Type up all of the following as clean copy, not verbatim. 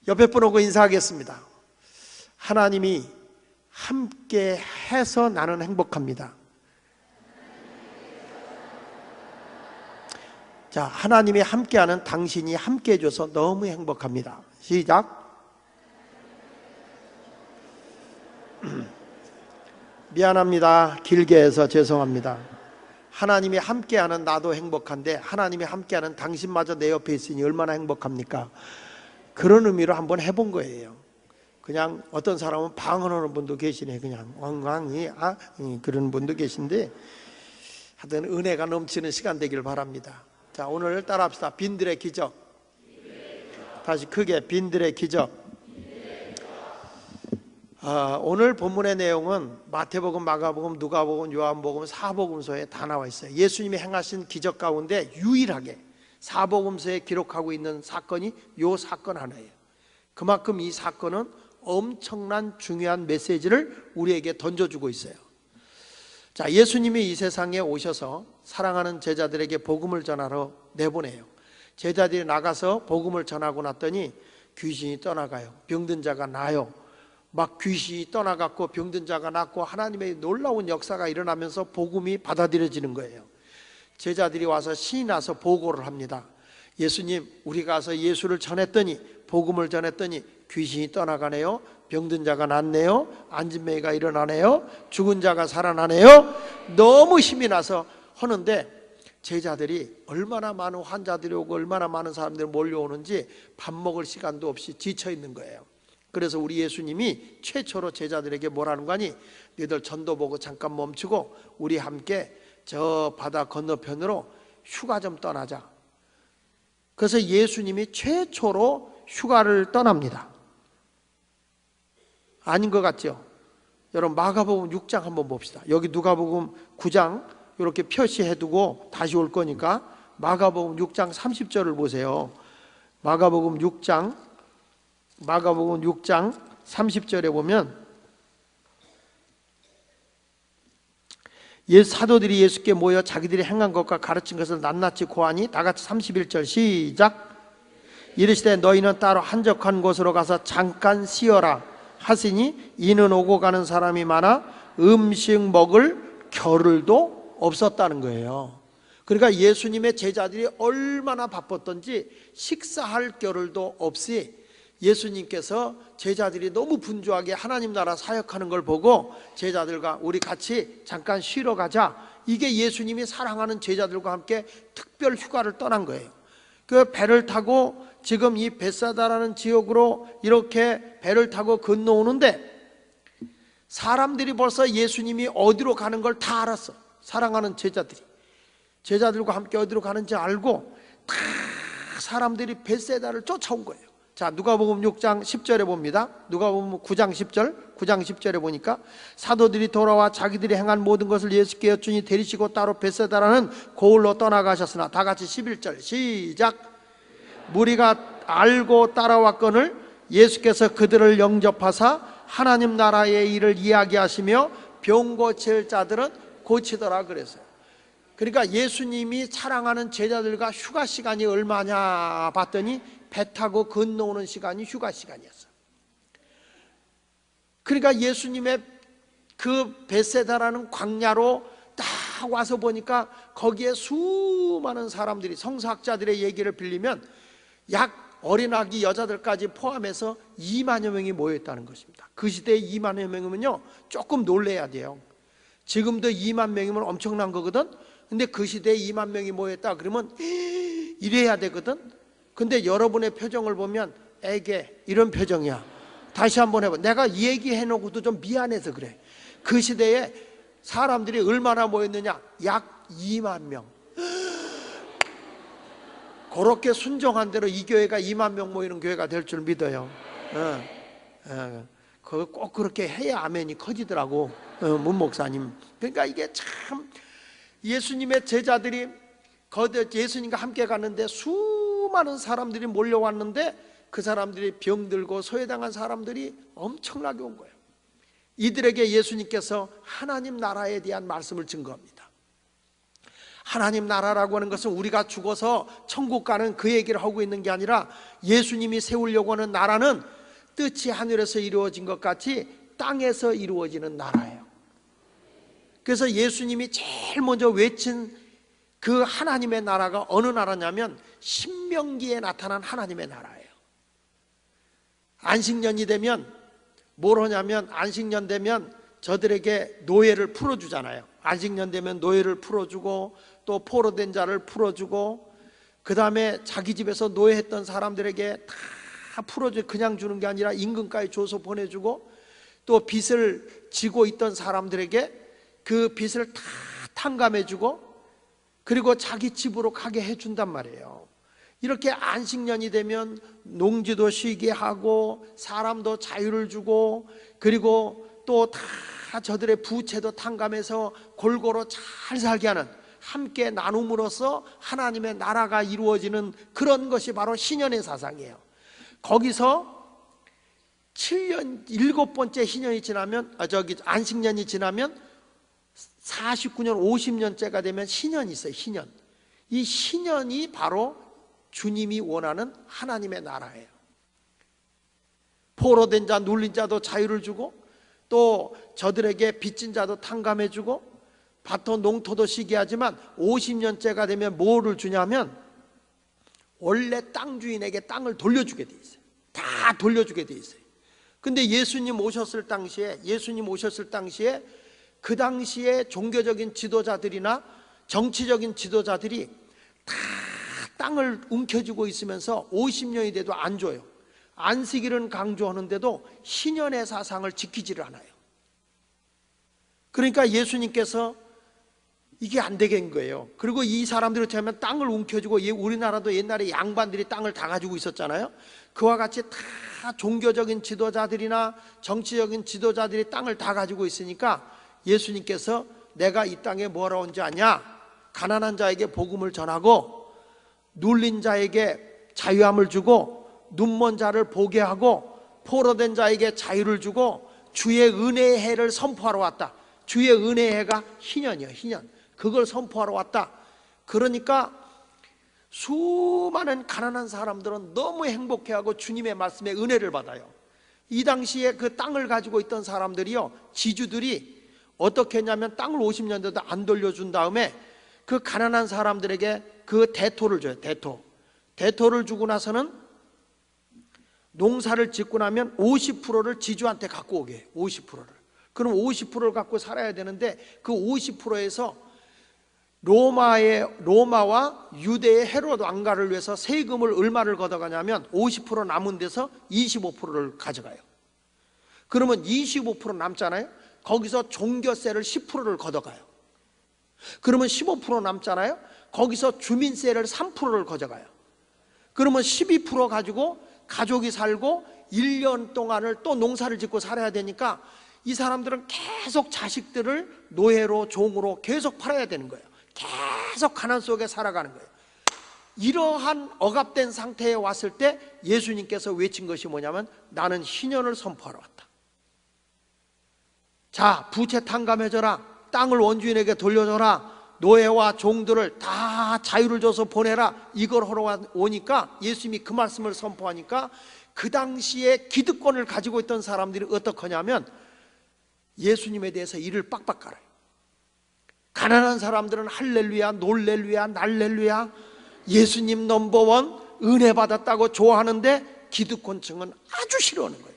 옆에 분하고 인사하겠습니다. 하나님이 함께 해서 나는 행복합니다. 자, 하나님이 함께하는 당신이 함께 해줘서 너무 행복합니다. 시작. 미안합니다. 길게 해서 죄송합니다. 하나님이 함께하는 나도 행복한데 하나님이 함께하는 당신마저 내 옆에 있으니 얼마나 행복합니까? 그런 의미로 한번 해본 거예요. 그냥 어떤 사람은 방언하는 분도 계시네. 그냥 엉망이 그런 분도 계신데 하여튼 은혜가 넘치는 시간 되길 바랍니다. 자, 오늘 따라합시다. 빈들의 기적. 다시 크게 빈들의 기적. 오늘 본문의 내용은 마태복음, 마가복음, 누가복음, 요한복음, 사복음서에 다 나와 있어요. 예수님이 행하신 기적 가운데 유일하게 사복음서에 기록하고 있는 사건이 이 사건 하나예요. 그만큼 이 사건은 엄청난 중요한 메시지를 우리에게 던져주고 있어요. 자, 예수님이 이 세상에 오셔서 사랑하는 제자들에게 복음을 전하러 내보내요. 제자들이 나가서 복음을 전하고 났더니 귀신이 떠나가요. 병든 자가 나요. 막 귀신이 떠나갔고 병든 자가 낫고 하나님의 놀라운 역사가 일어나면서 복음이 받아들여지는 거예요. 제자들이 와서 신이 나서 보고를 합니다. 예수님, 우리 가서 예수를 전했더니, 복음을 전했더니 귀신이 떠나가네요. 병든 자가 낫네요. 앉은 매가 일어나네요. 죽은 자가 살아나네요. 너무 힘이 나서 하는데 제자들이 얼마나 많은 환자들이 오고 얼마나 많은 사람들이 몰려오는지 밥 먹을 시간도 없이 지쳐 있는 거예요. 그래서 우리 예수님이 최초로 제자들에게 뭐라는 거 아니? 너희들 전도 보고 잠깐 멈추고 우리 함께 저 바다 건너편으로 휴가 좀 떠나자. 그래서 예수님이 최초로 휴가를 떠납니다. 아닌 것 같죠? 여러분 마가복음 6장 한번 봅시다. 여기 누가복음 9장 이렇게 표시해두고 다시 올 거니까 마가복음 6장 30절을 보세요. 마가복음 6장 30절에 보면 사도들이 예수께 모여 자기들이 행한 것과 가르친 것을 낱낱이 고하니 다같이 31절 시작. 이르시되 너희는 따로 한적한 곳으로 가서 잠깐 쉬어라 하시니 이는 오고 가는 사람이 많아 음식 먹을 겨를도 없었다는 거예요. 그러니까 예수님의 제자들이 얼마나 바빴던지 식사할 겨를도 없이 예수님께서 제자들이 너무 분주하게 하나님 나라 사역하는 걸 보고 제자들과 우리 같이 잠깐 쉬러 가자. 이게 예수님이 사랑하는 제자들과 함께 특별 휴가를 떠난 거예요. 그 배를 타고 지금 이 벳사다라는 지역으로 이렇게 배를 타고 건너오는데 사람들이 벌써 예수님이 어디로 가는 걸 다 알았어. 사랑하는 제자들이 제자들과 함께 어디로 가는지 알고 다 사람들이 벳사다를 쫓아온 거예요. 자, 누가복음 6장 10절에 봅니다. 누가복음 9장 10절에 보니까 사도들이 돌아와 자기들이 행한 모든 것을 예수께 여쭈니 데리시고 따로 벳사다라는 고을로 떠나가셨으나 다같이 11절 시작. 무리가 알고 따라왔거늘 예수께서 그들을 영접하사 하나님 나라의 일을 이야기하시며 병 고칠 자들은 고치더라 그랬어요. 그러니까 예수님이 사랑하는 제자들과 휴가 시간이 얼마냐 봤더니 배 타고 건너오는 시간이 휴가 시간이었어요. 그러니까 예수님의 그 벳사다라는 광야로 딱 와서 보니까 거기에 수많은 사람들이 성서학자들의 얘기를 빌리면 약 어린아기 여자들까지 포함해서 2만여 명이 모여있다는 것입니다. 그 시대에 2만여 명이면요 조금 놀래야 돼요. 지금도 2만 명이면 엄청난 거거든. 근데 그 시대에 2만 명이 모였다 그러면 이래야 되거든. 근데 여러분의 표정을 보면 애게 이런 표정이야. 다시 한번 해봐. 내가 얘기해 놓고도 좀 미안해서 그래. 그 시대에 사람들이 얼마나 모였느냐? 약 2만 명. 그렇게 순종한 대로 이 교회가 2만 명 모이는 교회가 될 줄 믿어요. 꼭 그렇게 해야 아멘이 커지더라고. 문 목사님. 그러니까 이게 참 예수님의 제자들이 예수님과 함께 갔는데 수많은 사람들이 몰려왔는데 그 사람들이 병들고 소외당한 사람들이 엄청나게 온 거예요. 이들에게 예수님께서 하나님 나라에 대한 말씀을 증거합니다. 하나님 나라라고 하는 것은 우리가 죽어서 천국 가는 그 얘기를 하고 있는 게 아니라 예수님이 세우려고 하는 나라는 뜻이 하늘에서 이루어진 것 같이 땅에서 이루어지는 나라예요. 그래서 예수님이 제일 먼저 외친 그 하나님의 나라가 어느 나라냐면 신명기에 나타난 하나님의 나라예요. 안식년이 되면 뭘 하냐면, 안식년 되면 저들에게 노예를 풀어주잖아요. 안식년 되면 노예를 풀어주고 또 포로된 자를 풀어주고, 그 다음에 자기 집에서 노예했던 사람들에게 다 풀어줘. 그냥 주는 게 아니라 임금까지 줘서 보내주고, 또 빚을 지고 있던 사람들에게 그 빚을 다 탕감해주고, 그리고 자기 집으로 가게 해준단 말이에요. 이렇게 안식년이 되면 농지도 쉬게 하고 사람도 자유를 주고, 그리고 또 다 저들의 부채도 탕감해서 골고루 잘 살게 하는, 함께 나눔으로써 하나님의 나라가 이루어지는 그런 것이 바로 신년의 사상이에요. 거기서 7년, 7번째 신년이 지나면, 안식년이 지나면 49년, 50년째가 되면 신년이 있어요. 신년. 이 신년이 바로 주님이 원하는 하나님의 나라예요. 포로된 자, 눌린 자도 자유를 주고, 또 저들에게 빚진 자도 탕감해주고, 밭도 농토도 쉬게 하지만 50년째가 되면 뭐를 주냐면 원래 땅 주인에게 땅을 돌려주게 돼 있어요. 다 돌려주게 돼 있어요. 근데 예수님 오셨을 당시에 그 당시에 종교적인 지도자들이나 정치적인 지도자들이 다 땅을 움켜쥐고 있으면서 50년이 돼도 안 줘요. 안식일은 강조하는데도 신년의 사상을 지키지를 않아요. 그러니까 예수님께서 이게 안 되겠는 거예요. 그리고 이 사람들이 어떻게 하면 땅을 움켜쥐고, 우리나라도 옛날에 양반들이 땅을 다 가지고 있었잖아요. 그와 같이 다 종교적인 지도자들이나 정치적인 지도자들이 땅을 다 가지고 있으니까 예수님께서 내가 이 땅에 뭐라 온지 아냐? 가난한 자에게 복음을 전하고, 눌린 자에게 자유함을 주고, 눈먼 자를 보게 하고, 포로된 자에게 자유를 주고, 주의 은혜의 해를 선포하러 왔다. 주의 은혜의 해가 희년이에요. 희년. 그걸 선포하러 왔다. 그러니까 수많은 가난한 사람들은 너무 행복해하고 주님의 말씀에 은혜를 받아요. 이 당시에 그 땅을 가지고 있던 사람들이요, 지주들이 어떻게 했냐면 땅을 50년 돼도 안 돌려준 다음에 그 가난한 사람들에게 그 대토를 줘요. 대토를 주고 나서는 농사를 짓고 나면 50%를 지주한테 갖고 오게 해요. 50%를. 그럼 50%를 갖고 살아야 되는데, 그 50%에서 로마와 유대의 헤로드 왕가를 위해서 세금을 얼마를 걷어가냐면 50% 남은 데서 25%를 가져가요. 그러면 25% 남잖아요. 거기서 종교세를 10%를 걷어가요. 그러면 15% 남잖아요. 거기서 주민세를 3%를 가져가요. 그러면 12% 가지고 가족이 살고 1년 동안을 또 농사를 짓고 살아야 되니까 이 사람들은 계속 자식들을 노예로, 종으로 계속 팔아야 되는 거예요. 계속 가난 속에 살아가는 거예요. 이러한 억압된 상태에 왔을 때 예수님께서 외친 것이 뭐냐면 나는 희년을 선포하러 왔다. 자, 부채 탕감해줘라. 땅을 원주인에게 돌려줘라. 노예와 종들을 다 자유를 줘서 보내라. 이걸 하러 오니까, 예수님이 그 말씀을 선포하니까 그 당시에 기득권을 가지고 있던 사람들이 어떻게 하냐면 예수님에 대해서 이를 빡빡 깔아요. 가난한 사람들은 할렐루야, 놀렐루야, 날렐루야, 예수님 넘버원, 은혜 받았다고 좋아하는데 기득권층은 아주 싫어하는 거예요.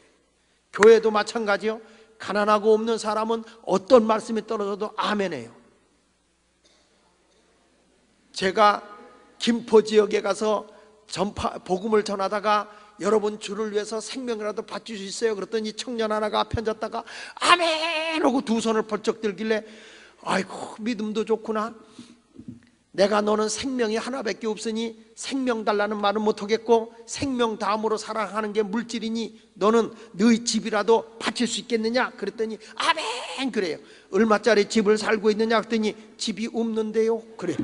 교회도 마찬가지요. 가난하고 없는 사람은 어떤 말씀이 떨어져도 아멘해요. 제가 김포 지역에 가서 복음을 전하다가 여러분 주를 위해서 생명이라도 바칠 수 있어요? 그랬더니 청년 하나가 앞에 앉았다가 아멘 하고 두 손을 벌쩍 들길래 아이고 믿음도 좋구나. 내가 너는 생명이 하나밖에 없으니 생명 달라는 말은 못하겠고 생명 다음으로 사랑하는 게 물질이니 너는 너희 집이라도 바칠 수 있겠느냐? 그랬더니 아멘 그래요. 얼마짜리 집을 살고 있느냐? 그랬더니 집이 없는데요. 그래.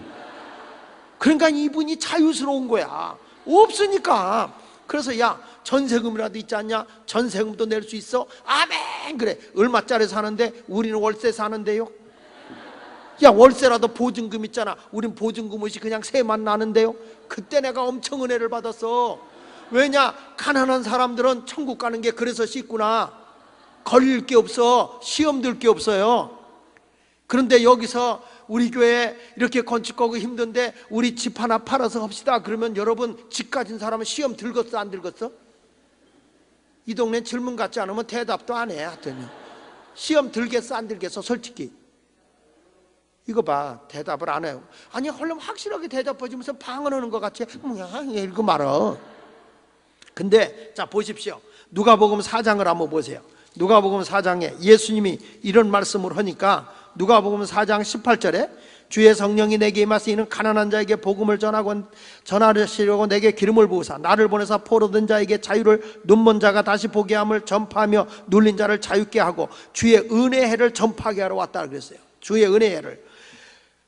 그러니까 이분이 자유스러운 거야. 없으니까. 그래서 야 전세금이라도 있지 않냐? 전세금도 낼 수 있어? 아멘 그래. 얼마짜리 사는데? 우리는 월세 사는데요. 야, 월세라도 보증금 있잖아. 우린 보증금 없이 그냥 세만 나는데요. 그때 내가 엄청 은혜를 받았어. 왜냐? 가난한 사람들은 천국 가는 게 그래서 쉽구나. 걸릴 게 없어. 시험 들 게 없어요. 그런데 여기서 우리 교회 이렇게 건축하고 힘든데 우리 집 하나 팔아서 합시다. 그러면 여러분, 집 가진 사람은 시험 들겠어, 안 들겠어? 이 동네 질문 같지 않으면 대답도 안 해. 하여튼 시험 들겠어, 안 들겠어? 솔직히 이거 봐, 대답을 안 해요. 아니, 얼른 확실하게 대답해주면서 방언하는 것 같이 이거 말어. 근데 자, 보십시오. 누가복음 4장을 한번 보세요. 누가복음 4장에 예수님이 이런 말씀을 하니까 누가복음 4장 18절에 주의 성령이 내게 임하사 이는 가난한 자에게 복음을 전하시려고 내게 기름을 부으사 나를 보내사 포로된 자에게 자유를, 눈먼 자가 다시 보게 함을 전파하며 눌린 자를 자유케 하고 주의 은혜의 해를 전파하게 하러 왔다 그랬어요. 주의 은혜의 해를.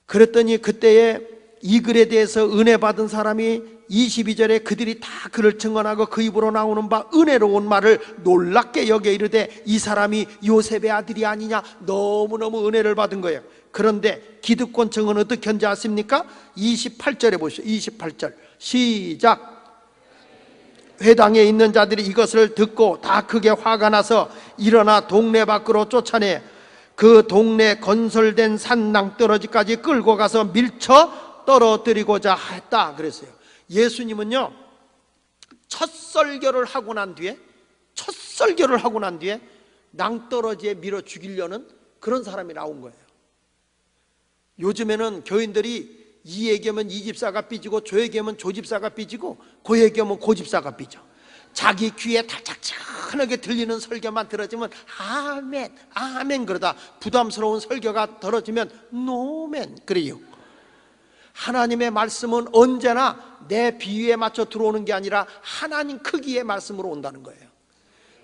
그랬더니 그때에 이 글에 대해서 은혜 받은 사람이 22절에 그들이 다 그를 증언하고 그 입으로 나오는 바 은혜로운 말을 놀랍게 여겨 이르되 이 사람이 요셉의 아들이 아니냐. 너무너무 은혜를 받은 거예요. 그런데 기득권층은 어떻게 견제하십니까? 28절에 보시죠. 28절 시작. 회당에 있는 자들이 이것을 듣고 다 크게 화가 나서 일어나 동네 밖으로 쫓아내 그 동네 건설된 산 낭떠러지까지 끌고 가서 밀쳐 떨어뜨리고자 했다 그랬어요. 예수님은요, 첫 설교를 하고 난 뒤에 낭떠러지에 밀어 죽이려는 그런 사람이 나온 거예요. 요즘에는 교인들이 이 얘기하면 이 집사가 삐지고 저 얘기하면 저 집사가 삐지고 그 얘기하면 그 집사가 삐져. 자기 귀에 달짝지근하게 들리는 설교만 들어지면 아멘 아멘 그러다 부담스러운 설교가 들어지면 노멘 그래요. 하나님의 말씀은 언제나 내 비유에 맞춰 들어오는 게 아니라 하나님 크기의 말씀으로 온다는 거예요.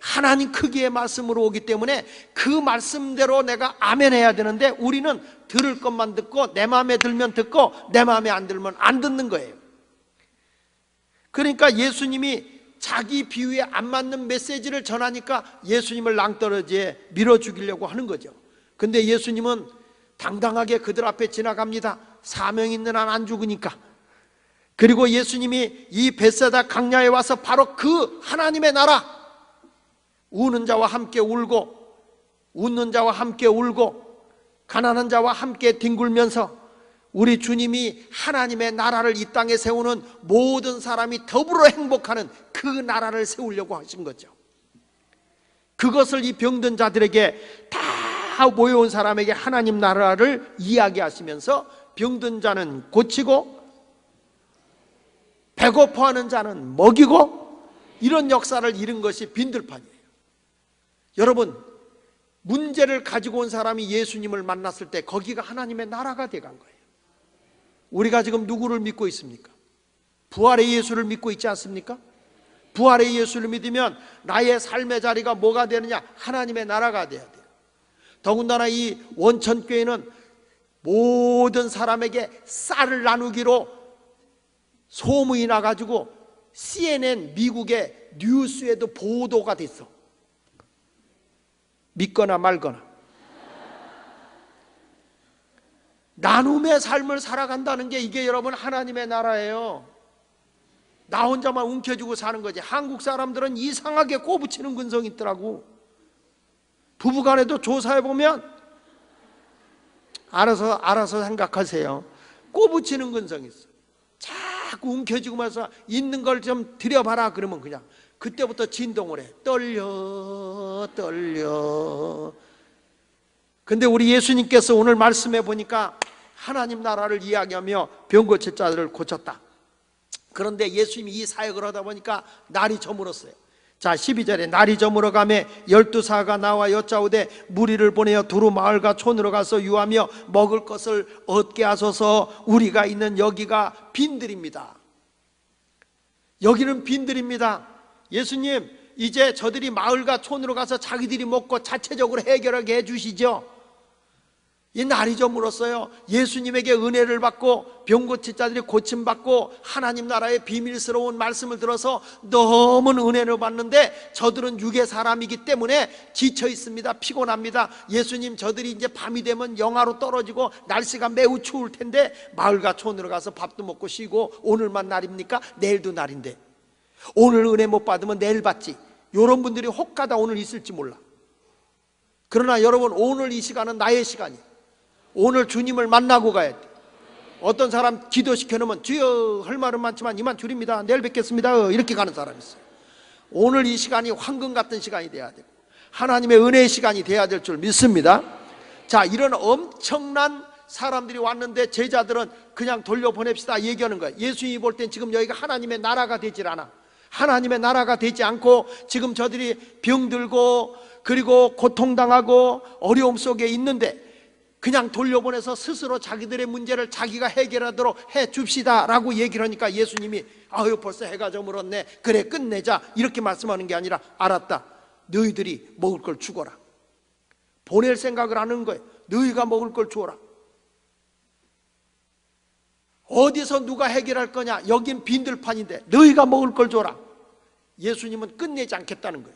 하나님 크기의 말씀으로 오기 때문에 그 말씀대로 내가 아멘 해야 되는데 우리는 들을 것만 듣고 내 마음에 들면 듣고 내 마음에 안 들면 안 듣는 거예요. 그러니까 예수님이 자기 비유에 안 맞는 메시지를 전하니까 예수님을 낭떠러지에 밀어 죽이려고 하는 거죠. 근데 예수님은 당당하게 그들 앞에 지나갑니다. 사명 있는 한 안 죽으니까. 그리고 예수님이 이 벳세다 강야에 와서 바로 그 하나님의 나라, 우는 자와 함께 울고 웃는 자와 함께 울고 가난한 자와 함께 뒹굴면서 우리 주님이 하나님의 나라를 이 땅에 세우는 모든 사람이 더불어 행복하는 그 나라를 세우려고 하신 거죠. 그것을 이 병든 자들에게 다 모여온 사람에게 하나님 나라를 이야기하시면서 병든 자는 고치고 배고파하는 자는 먹이고 이런 역사를 이룬 것이 빈들판이에요. 여러분, 문제를 가지고 온 사람이 예수님을 만났을 때 거기가 하나님의 나라가 돼간 거예요. 우리가 지금 누구를 믿고 있습니까? 부활의 예수를 믿고 있지 않습니까? 부활의 예수를 믿으면 나의 삶의 자리가 뭐가 되느냐? 하나님의 나라가 돼야 돼요. 더군다나 이 원천교회는 모든 사람에게 쌀을 나누기로 소문이 나가지고 CNN 미국의 뉴스에도 보도가 됐어. 믿거나 말거나. 나눔의 삶을 살아간다는 게 이게 여러분 하나님의 나라예요. 나 혼자만 움켜쥐고 사는 거지. 한국 사람들은 이상하게 꼬부치는 근성이 있더라고. 부부간에도 조사해보면 알아서 생각하세요. 꼬부치는 근성이 있어. 자꾸 움켜쥐고 마서 있는 걸 좀 드려봐라 그러면 그냥 그때부터 진동을 해. 떨려. 근데 우리 예수님께서 오늘 말씀해 보니까 하나님 나라를 이야기하며 병 고칠 자들을 고쳤다. 그런데 예수님이 이 사역을 하다 보니까 날이 저물었어요. 자, 12절에 날이 저물어 가매 12사가 나와 여짜오되 무리를 보내어 두루 마을과 촌으로 가서 유하며 먹을 것을 얻게 하소서. 우리가 있는 여기가 빈들입니다. 여기는 빈들입니다. 예수님, 이제 저들이 마을과 촌으로 가서 자기들이 먹고 자체적으로 해결하게 해주시죠. 이 날이 저물었어요. 예수님에게 은혜를 받고 병 고친 자들이 고침받고 하나님 나라의 비밀스러운 말씀을 들어서 너무 은혜를 받는데 저들은 육의 사람이기 때문에 지쳐 있습니다. 피곤합니다. 예수님, 저들이 이제 밤이 되면 영하로 떨어지고 날씨가 매우 추울 텐데 마을과 촌으로 가서 밥도 먹고 쉬고, 오늘만 날입니까? 내일도 날인데 오늘 은혜 못 받으면 내일 받지. 이런 분들이 혹가다 오늘 있을지 몰라. 그러나 여러분, 오늘 이 시간은 나의 시간이에요. 오늘 주님을 만나고 가야 돼. 어떤 사람 기도시켜 놓으면 주여 할 말은 많지만 이만 줄입니다, 내일 뵙겠습니다, 이렇게 가는 사람이 있어요. 오늘 이 시간이 황금 같은 시간이 돼야 되고 하나님의 은혜의 시간이 돼야 될 줄 믿습니다. 자, 이런 엄청난 사람들이 왔는데 제자들은 그냥 돌려보냅시다 얘기하는 거예요. 예수님이 볼 땐 지금 여기가 하나님의 나라가 되질 않아. 하나님의 나라가 되지 않고 지금 저들이 병들고 그리고 고통당하고 어려움 속에 있는데 그냥 돌려보내서 스스로 자기들의 문제를 자기가 해결하도록 해 줍시다 라고 얘기를 하니까 예수님이 아유, 벌써 해가 저물었네, 그래 끝내자, 이렇게 말씀하는 게 아니라 알았다, 너희들이 먹을 걸 주거라. 보낼 생각을 하는 거예요. 너희가 먹을 걸 주어라. 어디서 누가 해결할 거냐? 여긴 빈들판인데 너희가 먹을 걸 줘라. 예수님은 끝내지 않겠다는 거예요.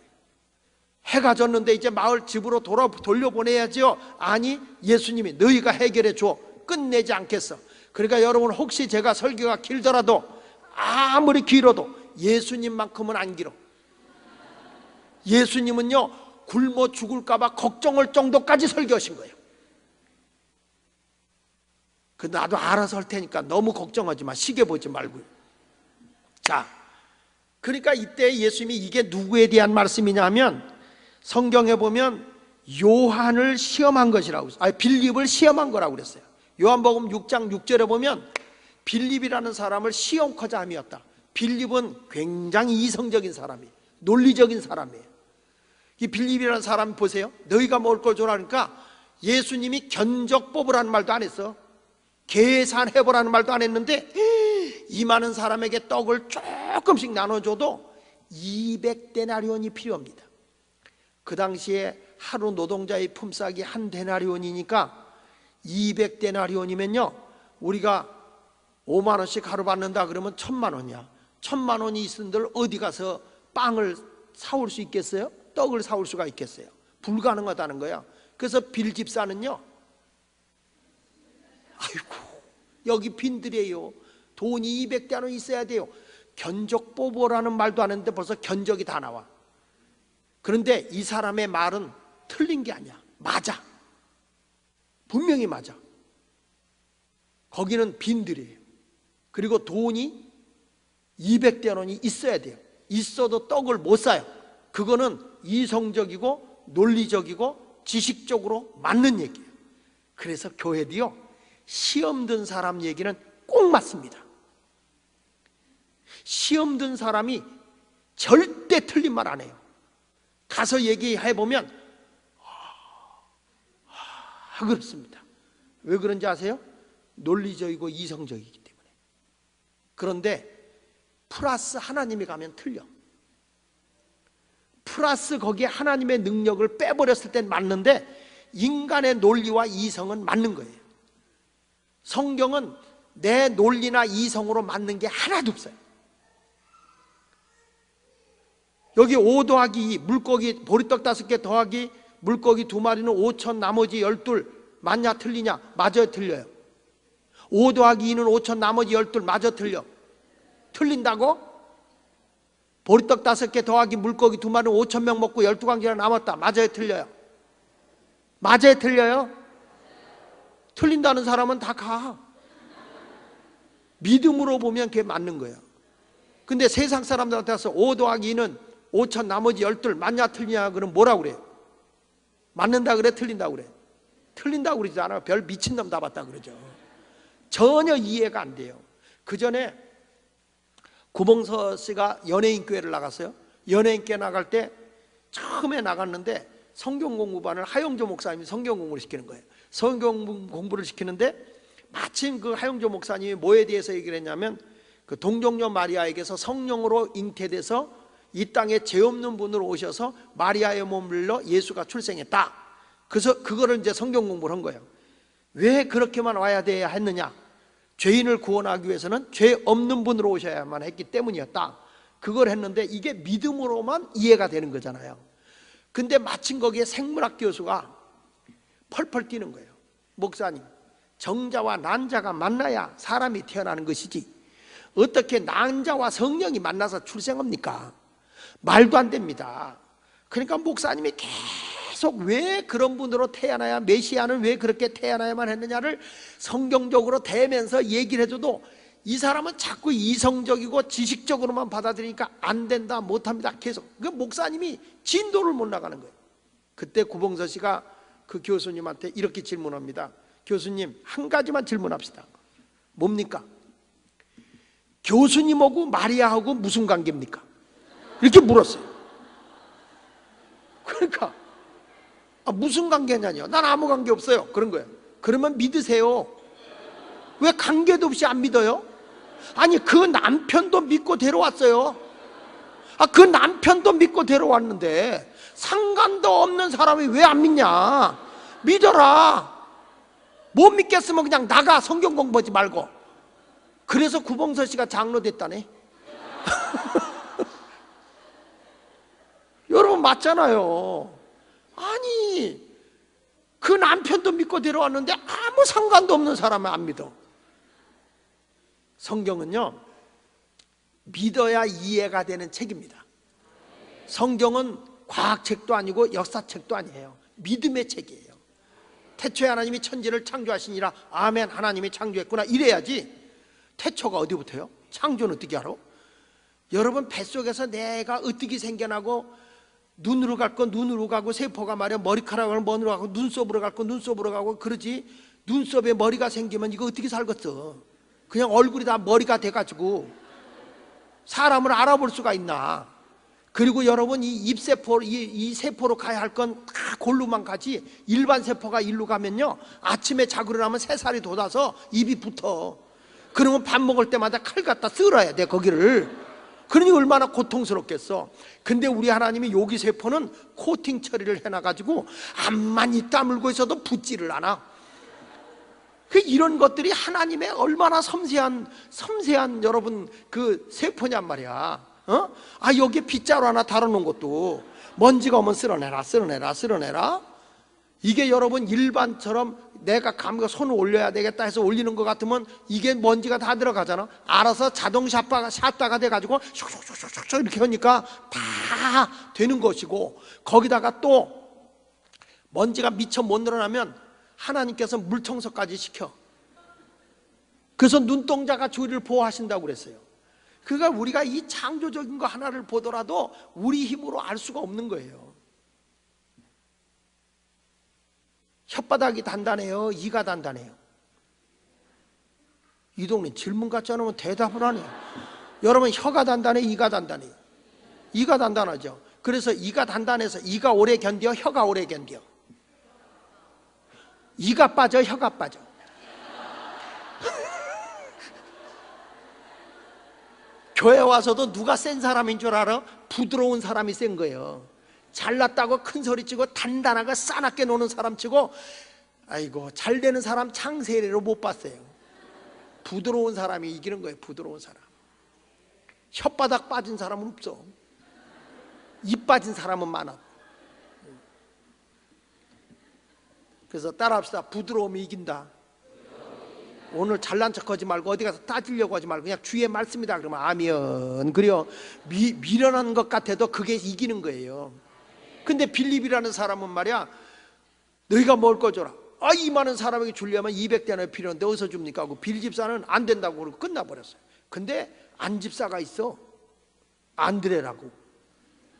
해가 졌는데 이제 마을 집으로 돌려보내야죠. 아니, 예수님이 너희가 해결해 줘, 끝내지 않겠어. 그러니까 여러분, 혹시 제가 설교가 길더라도 아무리 길어도 예수님만큼은 안 길어. 예수님은요, 굶어 죽을까 봐 걱정할 정도까지 설교하신 거예요. 그 나도 알아서 할 테니까 너무 걱정하지 마, 시계 보지 말고요. 자, 그러니까 이때 예수님이 이게 누구에 대한 말씀이냐면 성경에 보면 요한을 시험한 것이라고, 빌립을 시험한 거라고 그랬어요. 요한복음 6장 6절에 보면 빌립이라는 사람을 시험코자 함이었다. 빌립은 굉장히 이성적인 사람이에요. 논리적인 사람이에요. 이 빌립이라는 사람 보세요. 너희가 먹을 걸 줘라 그러니까 예수님이 견적 뽑으라는 말도 안 했어. 계산해보라는 말도 안 했는데 이 많은 사람에게 떡을 조금씩 나눠줘도 200데나리온이 필요합니다. 그 당시에 하루 노동자의 품삯이 한 데나리온이니까 200데나리온이면요, 우리가 5만 원씩 하루 받는다 그러면 1000만 원이야. 1000만 원이 있은들 어디 가서 빵을 사올 수 있겠어요? 떡을 사올 수가 있겠어요? 불가능하다는 거야. 그래서 빌집사는요, 아이고, 여기 빈들이에요. 돈이 200데나리온 있어야 돼요. 견적 뽑으라는 말도 안 했는데 벌써 견적이 다 나와. 그런데 이 사람의 말은 틀린 게 아니야. 맞아. 분명히 맞아. 거기는 빈들이에요. 그리고 돈이 200데나리온이 있어야 돼요. 있어도 떡을 못 사요. 그거는 이성적이고 논리적이고 지식적으로 맞는 얘기예요. 그래서 교회도요, 시험 든 사람 얘기는 꼭 맞습니다. 시험 든 사람이 절대 틀린 말 안 해요. 가서 얘기해보면 그렇습니다. 왜 그런지 아세요? 논리적이고 이성적이기 때문에. 그런데 플러스 하나님이 가면 틀려. 플러스 거기에 하나님의 능력을 빼버렸을 땐 맞는데 인간의 논리와 이성은 맞는 거예요. 성경은 내 논리나 이성으로 맞는 게 하나도 없어요. 여기 5 더하기 2, 물고기 보리떡 5개 더하기 물고기 2마리는 5천, 나머지 12 맞냐 틀리냐? 맞아요, 틀려요. 5 더하기 2는 5천, 나머지 12 맞아 틀려? 틀린다고? 보리떡 5개 더하기 물고기 2마리는 5천 명 먹고 12관계가 남았다. 맞아요, 틀려요? 맞아요, 틀려요? 틀린다는 사람은 다 가. 믿음으로 보면 그게 맞는 거예요. 근데 세상 사람들한테 와서 5 더하기 2는 5천, 나머지 12 맞냐 틀리냐 그러면 뭐라고 그래요? 맞는다 그래, 틀린다 그래? 틀린다고 그러지 않아요. 별 미친놈 다 봤다 그러죠. 전혀 이해가 안 돼요. 그 전에 구봉서 씨가 연예인교회를 나갔어요. 연예인교회 나갈 때 처음에 나갔는데 성경공부반을 하영조 목사님이 성경공부를 시키는 거예요. 성경공부를 시키는데 마침 그 하영조 목사님이 뭐에 대해서 얘기를 했냐면 그 동정녀 마리아에게서 성령으로 잉태돼서 이 땅에 죄 없는 분으로 오셔서 마리아의 몸을 물러 예수가 출생했다. 그래서 그거를 이제 성경 공부를 한 거예요. 왜 그렇게만 와야 돼야 했느냐? 죄인을 구원하기 위해서는 죄 없는 분으로 오셔야만 했기 때문이었다. 그걸 했는데 이게 믿음으로만 이해가 되는 거잖아요. 근데 마침 거기에 생물학 교수가 펄펄 뛰는 거예요. 목사님, 정자와 난자가 만나야 사람이 태어나는 것이지 어떻게 난자와 성령이 만나서 출생합니까? 말도 안 됩니다. 그러니까 목사님이 계속 왜 그런 분으로 태어나야, 메시아는 왜 그렇게 태어나야만 했느냐를 성경적으로 대면서 얘기를 해줘도 이 사람은 자꾸 이성적이고 지식적으로만 받아들이니까 안 된다, 못합니다. 계속 그 목사님이 진도를 못 나가는 거예요. 그때 구봉서 씨가 그 교수님한테 이렇게 질문합니다. 교수님, 한 가지만 질문합시다. 뭡니까? 교수님하고 마리아하고 무슨 관계입니까? 이렇게 물었어요. 그러니까 무슨 관계냐뇨? 난 아무 관계 없어요. 그런 거예요. 그러면 믿으세요. 왜 관계도 없이 안 믿어요? 아니, 그 남편도 믿고 데려왔어요. 그 남편도 믿고 데려왔는데 상관도 없는 사람이 왜 안 믿냐? 믿어라. 못 믿겠으면 그냥 나가. 성경 공부하지 말고. 그래서 구봉서 씨가 장로 됐다네. 여러분, 맞잖아요. 아니, 그 남편도 믿고 데려왔는데 아무 상관도 없는 사람을 안 믿어. 성경은요, 믿어야 이해가 되는 책입니다. 성경은 과학책도 아니고 역사책도 아니에요. 믿음의 책이에요. 태초에 하나님이 천지를 창조하시니라. 아멘, 하나님이 창조했구나 이래야지. 태초가 어디부터요? 창조는 어떻게 알아? 여러분 뱃속에서 내가 어떻게 생겨나고, 눈으로 갈 건 눈으로 가고, 세포가 말이야 머리카락을 머리로 가고, 눈썹으로 갈 건 눈썹으로 가고 그러지. 눈썹에 머리가 생기면 이거 어떻게 살겠어? 그냥 얼굴이 다 머리가 돼가지고 사람을 알아볼 수가 있나? 그리고 여러분, 이 입세포, 이 세포로 가야 할 건 다 골로만 가지. 일반 세포가 일로 가면요, 아침에 자고 일어나면 새살이 돋아서 입이 붙어. 그러면 밥 먹을 때마다 칼 갖다 쓸어야 돼, 거기를. 그러니 얼마나 고통스럽겠어. 근데 우리 하나님이 여기 세포는 코팅 처리를 해놔가지고 암만 이 다물고 있어도 붙지를 않아. 이런 것들이 하나님의 얼마나 섬세한 여러분 그 세포냔 말이야. 여기에 빗자루 하나 달아놓은 것도 먼지가 오면 쓸어내라. 이게 여러분 일반처럼 내가 손을 올려야 되겠다 해서 올리는 것 같으면 이게 먼지가 다 들어가잖아. 알아서 자동 샷다가 돼가지고 슉슉슉슉 이렇게 하니까 다 되는 것이고, 거기다가 또 먼지가 미처 못 늘어나면 하나님께서 물청소까지 시켜. 그래서 눈동자가 조리를 보호하신다고 그랬어요. 그러니까 우리가 이 창조적인 거 하나를 보더라도 우리 힘으로 알 수가 없는 거예요. 혓바닥이 단단해요? 이가 단단해요? 이 동네 질문 같지 않으면 대답을 하네. 여러분, 혀가 단단해? 이가 단단해? 이가 단단하죠. 그래서 이가 단단해서 이가 오래 견뎌? 혀가 오래 견뎌? 이가 빠져? 혀가 빠져? 교회 와서도 누가 센 사람인 줄 알아? 부드러운 사람이 센 거예요. 잘났다고 큰 소리 치고 단단하고 싸납게 노는 사람 치고, 아이고 잘 되는 사람 창세례로 못 봤어요. 부드러운 사람이 이기는 거예요. 부드러운 사람. 혓바닥 빠진 사람은 없어. 입 빠진 사람은 많아. 그래서 따라합시다. 부드러움이 이긴다. 오늘 잘난 척하지 말고 어디 가서 따지려고 하지 말고 그냥 주의 말씀이다 그러면 아멘. 그래요. 미련한 것 같아도 그게 이기는 거예요. 근데 빌립이라는 사람은 말이야, 너희가 먹을 거 줘라. 이 많은 사람에게 주려면 200대나 필요한데 어디서 줍니까? 하고 빌집사는 안 된다고 그러고 끝나버렸어요. 근데 안집사가 있어. 안드레라고.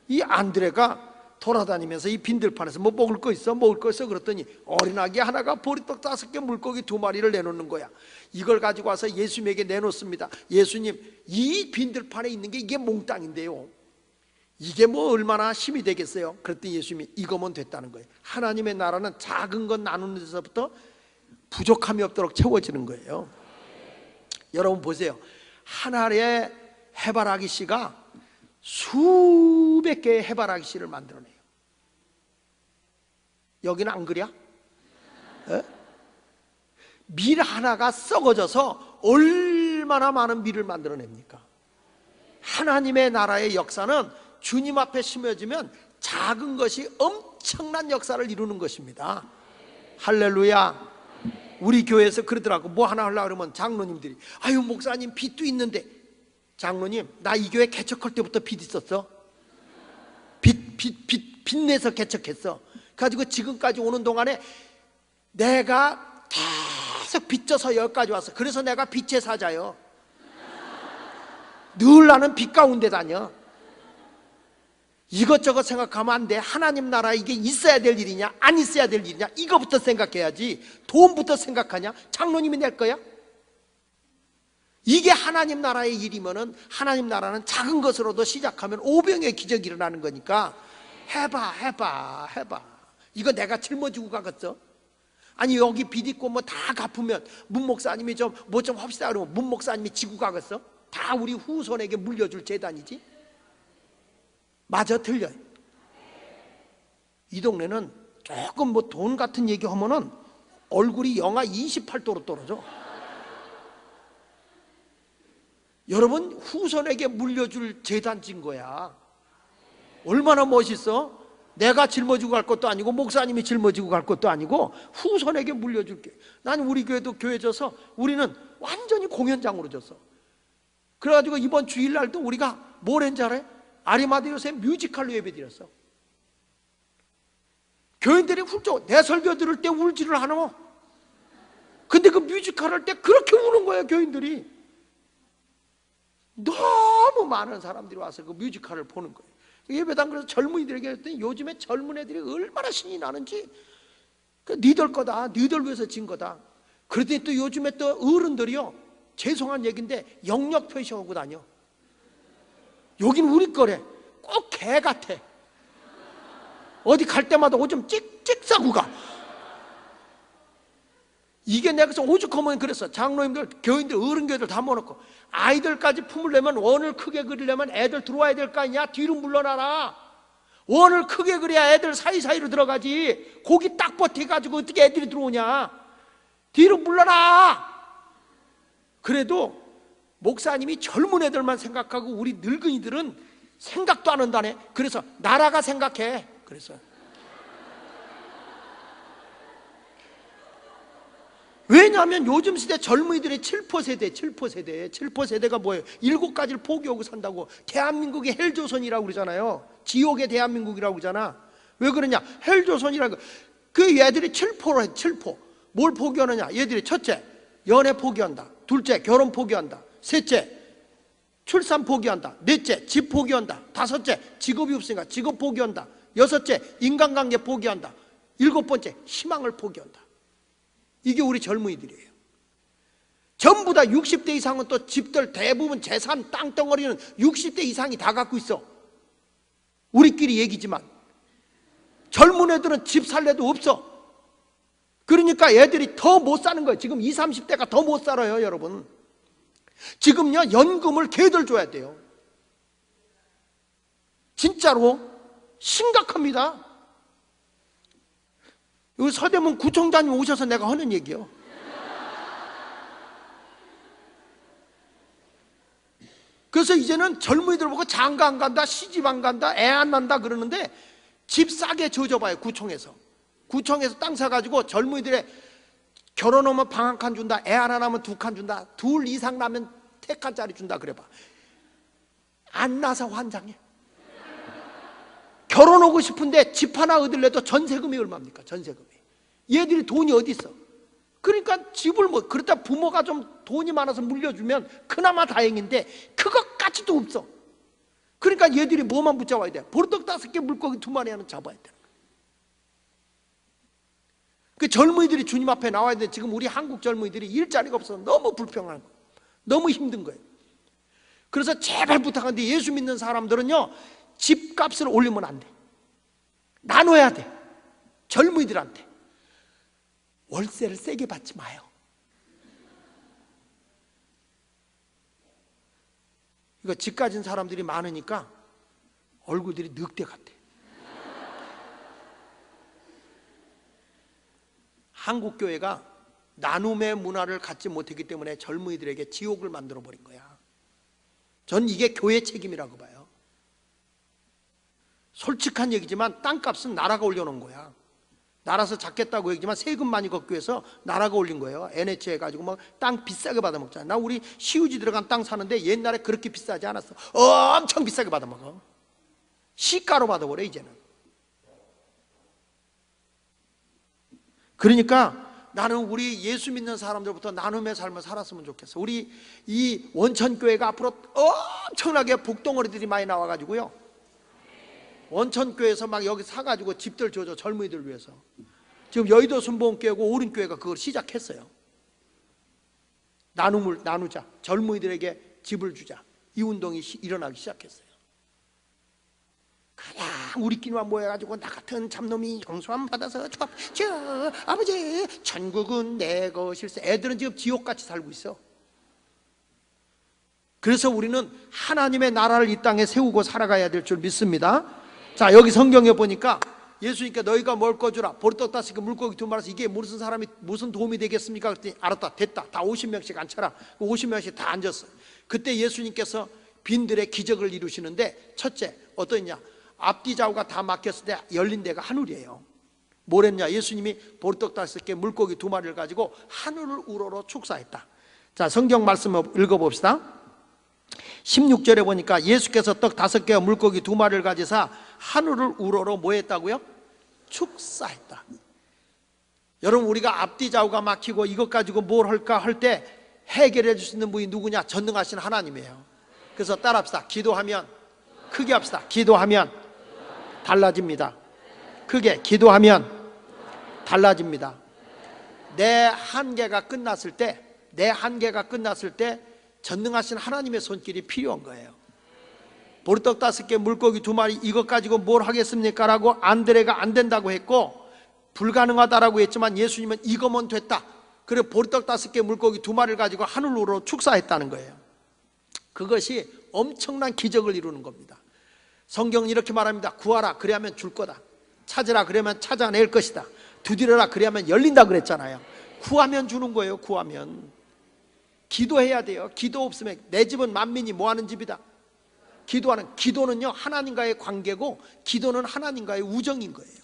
이 안드레가 돌아다니면서 이 빈들판에서 뭐 먹을 거 있어? 그랬더니 어린아기 하나가 보리떡 5개, 물고기 2마리를 내놓는 거야. 이걸 가지고 와서 예수님에게 내놓습니다. 예수님, 이 빈들판에 있는 게 이게 몽땅인데요, 이게 뭐 얼마나 힘이 되겠어요? 그랬더니 예수님이 이거면 됐다는 거예요. 하나님의 나라는 작은 것 나누는 데서부터 부족함이 없도록 채워지는 거예요. 여러분 보세요. 하나의 해바라기 씨가 수백 개의 해바라기 씨를 만들어내요. 여기는 안 그래? 밀 하나가 썩어져서 얼마나 많은 밀을 만들어냅니까? 하나님의 나라의 역사는 주님 앞에 심어지면 작은 것이 엄청난 역사를 이루는 것입니다. 할렐루야. 우리 교회에서 그러더라고. 뭐 하나 하려고 그러면 장로님들이, 아유 목사님 빚도 있는데. 장로님, 나 이 교회 개척할 때부터 빚 있었어. 빚 내서 개척했어. 가지고 지금까지 오는 동안에 내가 계속 빚져서 여기까지 왔어. 그래서 내가 빚의 사자요. 늘 나는 빚 가운데 다녀. 이것저것 생각하면 안 돼. 하나님 나라에 이게 있어야 될 일이냐 안 있어야 될 일이냐 이거부터 생각해야지. 돈부터 생각하냐? 장로님이 낼 거야? 이게 하나님 나라의 일이면은, 하나님 나라는 작은 것으로도 시작하면 오병의 기적이 일어나는 거니까 해봐. 이거 내가 짊어지고 가겠어? 아니 여기 빚 있고 뭐 다 갚으면 문 목사님이 좀 뭐 좀 합시다 그러면 문 목사님이 지고 가겠어? 다 우리 후손에게 물려줄 재단이지. 맞아 틀려? 이 동네는 조금 뭐 돈 같은 얘기 하면은 얼굴이 영하 28도로 떨어져. 여러분 후손에게 물려줄 재단진 거야. 얼마나 멋있어? 내가 짊어지고 갈 것도 아니고 목사님이 짊어지고 갈 것도 아니고 후손에게 물려줄게. 난 우리 교회도 교회 져서 우리는 완전히 공연장으로 졌어. 그래가지고 이번 주일날도 우리가 뭘 했는지 알아요? 아리마다 요새 뮤지컬로 예배 드렸어. 교인들이 훌쩍 내 설교 들을 때 울지를 않아. 근데 그 뮤지컬 할 때 그렇게 우는 거예요. 교인들이 너무 많은 사람들이 와서 그 뮤지컬을 보는 거예요. 예배당 그래서 젊은이들에게 했더니 요즘에 젊은 애들이 얼마나 신이 나는지, 니들 거다, 니들 위해서 진 거다. 그러더니 또 요즘에 또 어른들이요, 죄송한 얘기인데 영역 표시하고 다녀. 여긴 우리 거래. 꼭 개 같아. 어디 갈 때마다 오줌 찍찍 싸고 가. 이게 내가 그래서 오죽하면 그랬어. 장로님들, 교인들, 어른교회들 다 모아놓고 아이들까지 품으려면 원을 크게 그리려면 애들 들어와야 될 거 아니냐. 뒤로 물러나라. 원을 크게 그려야 애들 사이사이로 들어가지. 고기 딱 버텨가지고 어떻게 애들이 들어오냐. 뒤로 물러나. 그래도 목사님이 젊은 애들만 생각하고 우리 늙은이들은 생각도 안 한다네. 그래서 나라가 생각해. 그래서 왜냐하면 요즘 시대 젊은이들의 7%세대가 뭐예요? 7가지를 포기하고 산다고. 대한민국이 헬조선이라고 그러잖아요. 지옥의 대한민국이라고 그러잖아. 왜 그러냐? 헬조선이라고. 그 얘들이 7%로 해. 7%. 뭘 포기하느냐? 얘들이 첫째, 연애 포기한다. 둘째, 결혼 포기한다. 셋째, 출산 포기한다. 넷째, 집 포기한다. 다섯째, 직업이 없으니까 직업 포기한다. 여섯째, 인간관계 포기한다. 일곱 번째, 희망을 포기한다. 이게 우리 젊은이들이에요. 전부 다 60대 이상은 또 집들 대부분 재산 땅덩어리는 60대 이상이 다 갖고 있어. 우리끼리 얘기지만 젊은 애들은 집 살래도 없어. 그러니까 애들이 더 못 사는 거예요. 지금 20, 30대가 더 못 살아요, 여러분. 지금요, 연금을 걔들 줘야 돼요. 진짜로 심각합니다. 여기 서대문 구청장님 오셔서 내가 하는 얘기요. 그래서 이제는 젊은이들 보고 장가 안 간다, 시집 안 간다, 애 안 난다 그러는데 집 싸게 줘줘봐요. 구청에서 땅 사가지고 젊은이들의 결혼하면 방 한 칸 준다, 애 하나 나면 2칸 준다, 둘 이상 나면 3칸짜리 준다 그래봐. 안 나서 환장해. 결혼하고 싶은데 집 하나 얻으려도 전세금이 얼마입니까? 전세금이. 얘들이 돈이 어디 있어? 그러니까 집을 뭐 그렇다 부모가 좀 돈이 많아서 물려주면 그나마 다행인데 그것까지도 없어. 그러니까 얘들이 뭐만 붙잡아야 돼? 보르떡 5개 물고기 2마리 잡아야 돼. 그 젊은이들이 주님 앞에 나와야 돼. 지금 우리 한국 젊은이들이 일자리가 없어서 너무 불평한 거예요. 너무 힘든 거예요. 그래서 제발 부탁하는데 예수 믿는 사람들은요, 집값을 올리면 안 돼. 나눠야 돼. 젊은이들한테. 월세를 세게 받지 마요. 이거 집 가진 사람들이 많으니까 얼굴들이 늑대 같아. 한국 교회가 나눔의 문화를 갖지 못했기 때문에 젊은이들에게 지옥을 만들어 버린 거야. 전 이게 교회 책임이라고 봐요. 솔직한 얘기지만 땅값은 나라가 올려놓은 거야. 나라서 잡겠다고 얘기지만 세금 많이 걷기 위해서 나라가 올린 거예요. NH 해가지고 막 땅 비싸게 받아먹잖아. 나 우리 시우지 들어간 땅 사는데 옛날에 그렇게 비싸지 않았어. 엄청 비싸게 받아먹어. 시가로 받아버려 이제는. 그러니까 나는 우리 예수 믿는 사람들부터 나눔의 삶을 살았으면 좋겠어. 우리 이 원천교회가 앞으로 엄청나게 복덩어리들이 많이 나와가지고요, 원천교회에서 막 여기 사가지고 집들 줘줘, 젊은이들 위해서. 지금 여의도 순복음교회고 오른교회가 그걸 시작했어요. 나눔을 나누자, 젊은이들에게 집을 주자, 이 운동이 일어나기 시작했어요. 그냥 우리끼리만 모여가지고 나 같은 잡놈이 용서함 받아서 저 아버지 천국은 내 것일세. 애들은 지금 지옥같이 살고 있어. 그래서 우리는 하나님의 나라를 이 땅에 세우고 살아가야 될 줄 믿습니다. 자, 여기 성경에 보니까 예수님께 너희가 뭘 거주라, 보리떡 5개 물고기 2마리에서 이게 무슨 사람이 무슨 도움이 되겠습니까? 그랬더니 알았다, 됐다, 다 50명씩 앉혀라. 50명씩 다 앉았어. 그때 예수님께서 빈들의 기적을 이루시는데, 첫째 어떠냐, 앞뒤 좌우가 다 막혔을 때 열린 데가 하늘이에요. 뭘 했냐, 예수님이 보리떡 5개 물고기 2마리를 가지고 하늘을 우러러 축사했다. 자, 성경 말씀을 읽어봅시다. 16절에 보니까 예수께서 떡 5개와 물고기 2마리를 가지사 하늘을 우러러 뭐 했다고요? 축사했다. 여러분, 우리가 앞뒤 좌우가 막히고 이것 가지고 뭘 할까 할 때 해결해 줄 수 있는 분이 누구냐? 전능하신 하나님이에요. 그래서 따라합시다. 기도하면, 크게 합시다. 기도하면 달라집니다. 크게 기도하면 달라집니다. 내 한계가 끝났을 때, 전능하신 하나님의 손길이 필요한 거예요. 보리떡 5개 물고기 2마리 이것 가지고 뭘 하겠습니까? 라고 안드레가 안 된다고 했고, 불가능하다라고 했지만 예수님은 이거면 됐다. 그래 보리떡 5개 물고기 2마리를 가지고 하늘로 축사했다는 거예요. 그것이 엄청난 기적을 이루는 겁니다. 성경은 이렇게 말합니다. 구하라 그래야면 줄 거다. 찾으라 그러면 찾아낼 것이다. 두드려라 그래야면 열린다 그랬잖아요. 구하면 주는 거예요. 구하면. 기도해야 돼요. 기도 없으면 내 집은 만민이 뭐하는 집이다. 기도는요 하나님과의 관계고, 기도는 하나님과의 우정인 거예요.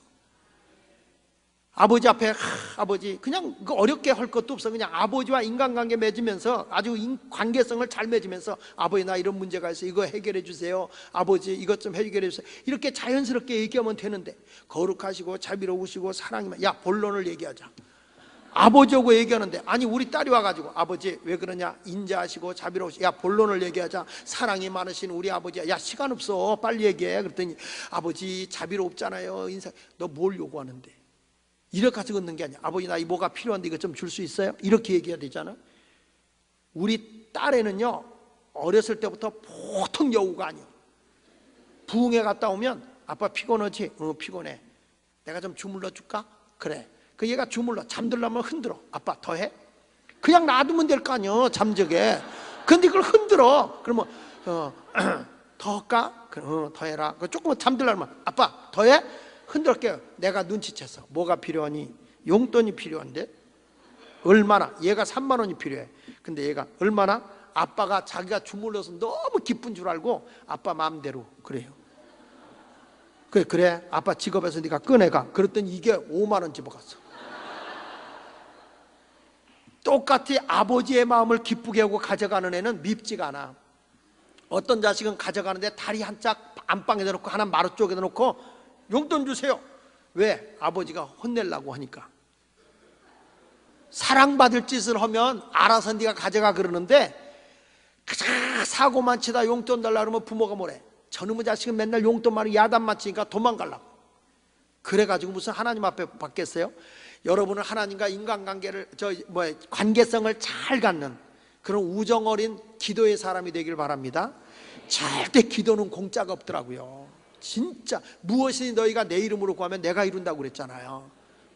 아버지 앞에 아버지 그냥 어렵게 할 것도 없어. 그냥 아버지와 인간관계 맺으면서 아주 관계성을 잘 맺으면서, 아버지 나 이런 문제가 있어, 이거 해결해 주세요. 아버지 이것 좀 해결해 주세요. 이렇게 자연스럽게 얘기하면 되는데, 거룩하시고 자비로우시고 사랑이면, 야 본론을 얘기하자. 아버지하고 얘기하는데, 아니 우리 딸이 와가지고 아버지 왜 그러냐, 인자하시고 자비로우시고, 야 본론을 얘기하자. 사랑이 많으신 우리 아버지야, 야 시간 없어 빨리 얘기해. 그랬더니 아버지 자비롭잖아요. 인사, 너 뭘 요구하는데? 이렇게 가지고 있는 게 아니야. 아버지 나 이 뭐가 필요한데 이거 좀 줄 수 있어요? 이렇게 얘기해야 되잖아. 우리 딸에는요 어렸을 때부터 보통 여우가 아니야. 부흥회 갔다 오면 아빠 피곤하지? 피곤해. 내가 좀 주물러 줄까? 그래. 그 얘가 주물러. 잠들려면 흔들어. 아빠 더 해? 그냥 놔두면 될 거 아니야 잠적에. 근데 그걸 흔들어. 그러면 더 할까? 더 해라. 조금만 잠들려면 아빠 더 해? 흔들게요. 내가 눈치챘어. 뭐가 필요하니? 용돈이 필요한데? 얼마나? 얘가 3만 원이 필요해. 근데 얘가 얼마나? 아빠가 자기가 주물러서 너무 기쁜 줄 알고 아빠 마음대로 그래요. 그래 아빠 직업에서 네가 꺼내가. 그랬더니 이게 5만 원 집어갔어. 똑같이 아버지의 마음을 기쁘게 하고 가져가는 애는 밉지가 않아. 어떤 자식은 가져가는데 다리 한 짝 안방에다 놓고 하나 마루 쪽에다 놓고 용돈 주세요. 왜? 아버지가 혼내려고 하니까. 사랑받을 짓을 하면 알아서 네가 가져가 그러는데, 사고만 치다 용돈 달라 그러면 부모가 뭐래? 저놈의 자식은 맨날 용돈만 야단만 치니까 도망가려고. 그래가지고 무슨 하나님 앞에 받겠어요? 여러분은 하나님과 인간관계를 관계성을 잘 갖는 그런 우정 어린 기도의 사람이 되길 바랍니다. 절대 기도는 공짜가 없더라고요. 진짜 무엇이니 너희가 내 이름으로 구하면 내가 이룬다고 그랬잖아요.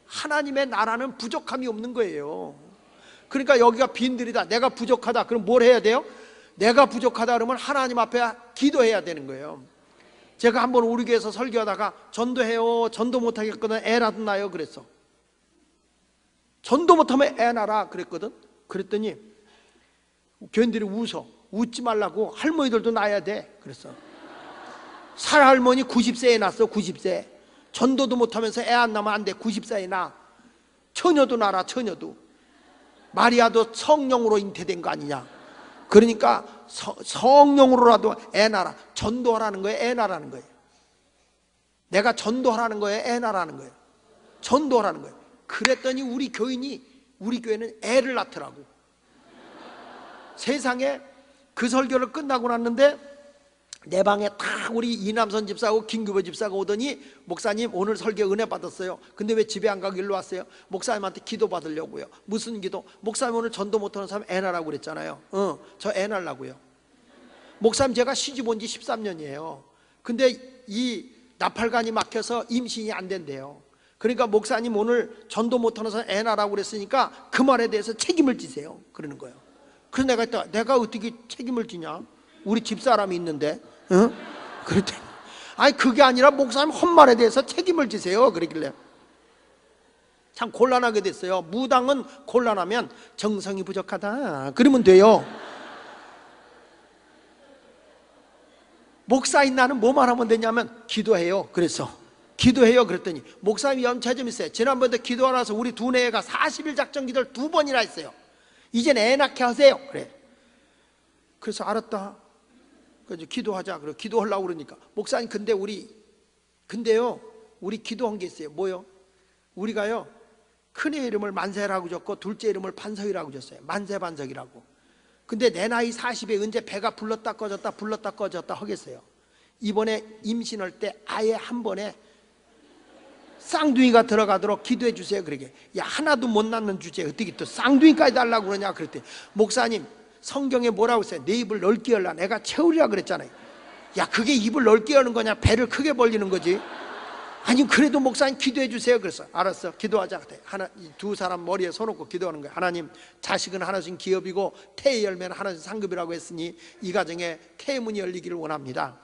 하나님의 나라는 부족함이 없는 거예요. 그러니까 여기가 빈들이다, 내가 부족하다, 그럼 뭘 해야 돼요? 내가 부족하다 그러면 하나님 앞에 기도해야 되는 거예요. 제가 한번 우리 교회에서 설교하다가 전도해요, 전도 못하겠거든 애라도 나요 그랬어. 전도 못하면 애 낳아라 그랬거든. 그랬더니 교인들이 웃지 말라고, 할머니들도 낳아야 돼 그랬어. 살할머니 90세에 낳았어. 90세. 전도도 못하면서 애 안 낳으면 안 돼. 90세에 낳아. 처녀도 낳아라. 처녀도. 마리아도 성령으로 잉태된 거 아니냐. 그러니까 성령으로라도 애 낳아라. 전도하라는 거예요, 애 낳으라는 거예요? 내가 전도하라는 거예요, 애 낳으라는 거예요? 전도하라는 거예요. 그랬더니 우리 교회는 애를 낳더라고. 세상에 그 설교를 끝나고 났는데 내 방에 딱 우리 이남선 집사하고 김규보 집사가 오더니, 목사님 오늘 설교 은혜 받았어요. 근데 왜 집에 안 가고 일로 왔어요? 목사님한테 기도 받으려고요. 무슨 기도? 목사님 오늘 전도 못하는 사람 애 낳으라고 그랬잖아요. 저 애 낳으려고요. 목사님 제가 시집 온 지 13년이에요 근데 이 나팔관이 막혀서 임신이 안 된대요. 그러니까 목사님 오늘 전도 못하는 사람 애 낳으라고 그랬으니까 그 말에 대해서 책임을 지세요 그러는 거예요. 그래서 내가 했다. 내가 어떻게 책임을 지냐? 우리 집사람이 있는데. 그랬더니 아니 그게 아니라 목사님 헛말에 대해서 책임을 지세요 그러길래 참 곤란하게 됐어요. 무당은 곤란하면 정성이 부족하다 그러면 돼요. 목사인 나는 뭐만 하면 되냐면 기도해요. 그래서 기도해요 그랬더니 목사님이 연차 좀 있어요. 지난번에 기도하라서 우리 두뇌가 40일 작전 기도를 2번이나 했어요. 이젠 애 낳게 하세요 그래. 그래서 알았다. 그래서 기도하자. 그래 기도하려고 그러니까 목사님 근데요 우리 기도한 게 있어요. 뭐요? 우리가요 큰애 이름을 만세라고 적고 둘째 이름을 반석이라고 줬어요. 만세반석이라고. 근데 내 나이 40에 언제 배가 불렀다 꺼졌다 하겠어요. 이번에 임신할 때 아예 한 번에 쌍둥이가 들어가도록 기도해 주세요. 그러게. 야 하나도 못 낳는 주제에 어떻게 또 쌍둥이까지 달라고 그러냐. 그랬더니 목사님 성경에 뭐라고 했어요? 내 입을 넓게 열라 내가 채우리라 그랬잖아요. 야 그게 입을 넓게 여는 거냐, 배를 크게 벌리는 거지. 아니 그래도 목사님 기도해 주세요. 그래서 알았어 기도하자. 두 사람 머리에 손 얹고 기도하는 거예요. 하나님 자식은 하나씩 기업이고 태의 열매는 하나씩 상급이라고 했으니 이 가정에 태의 문이 열리기를 원합니다.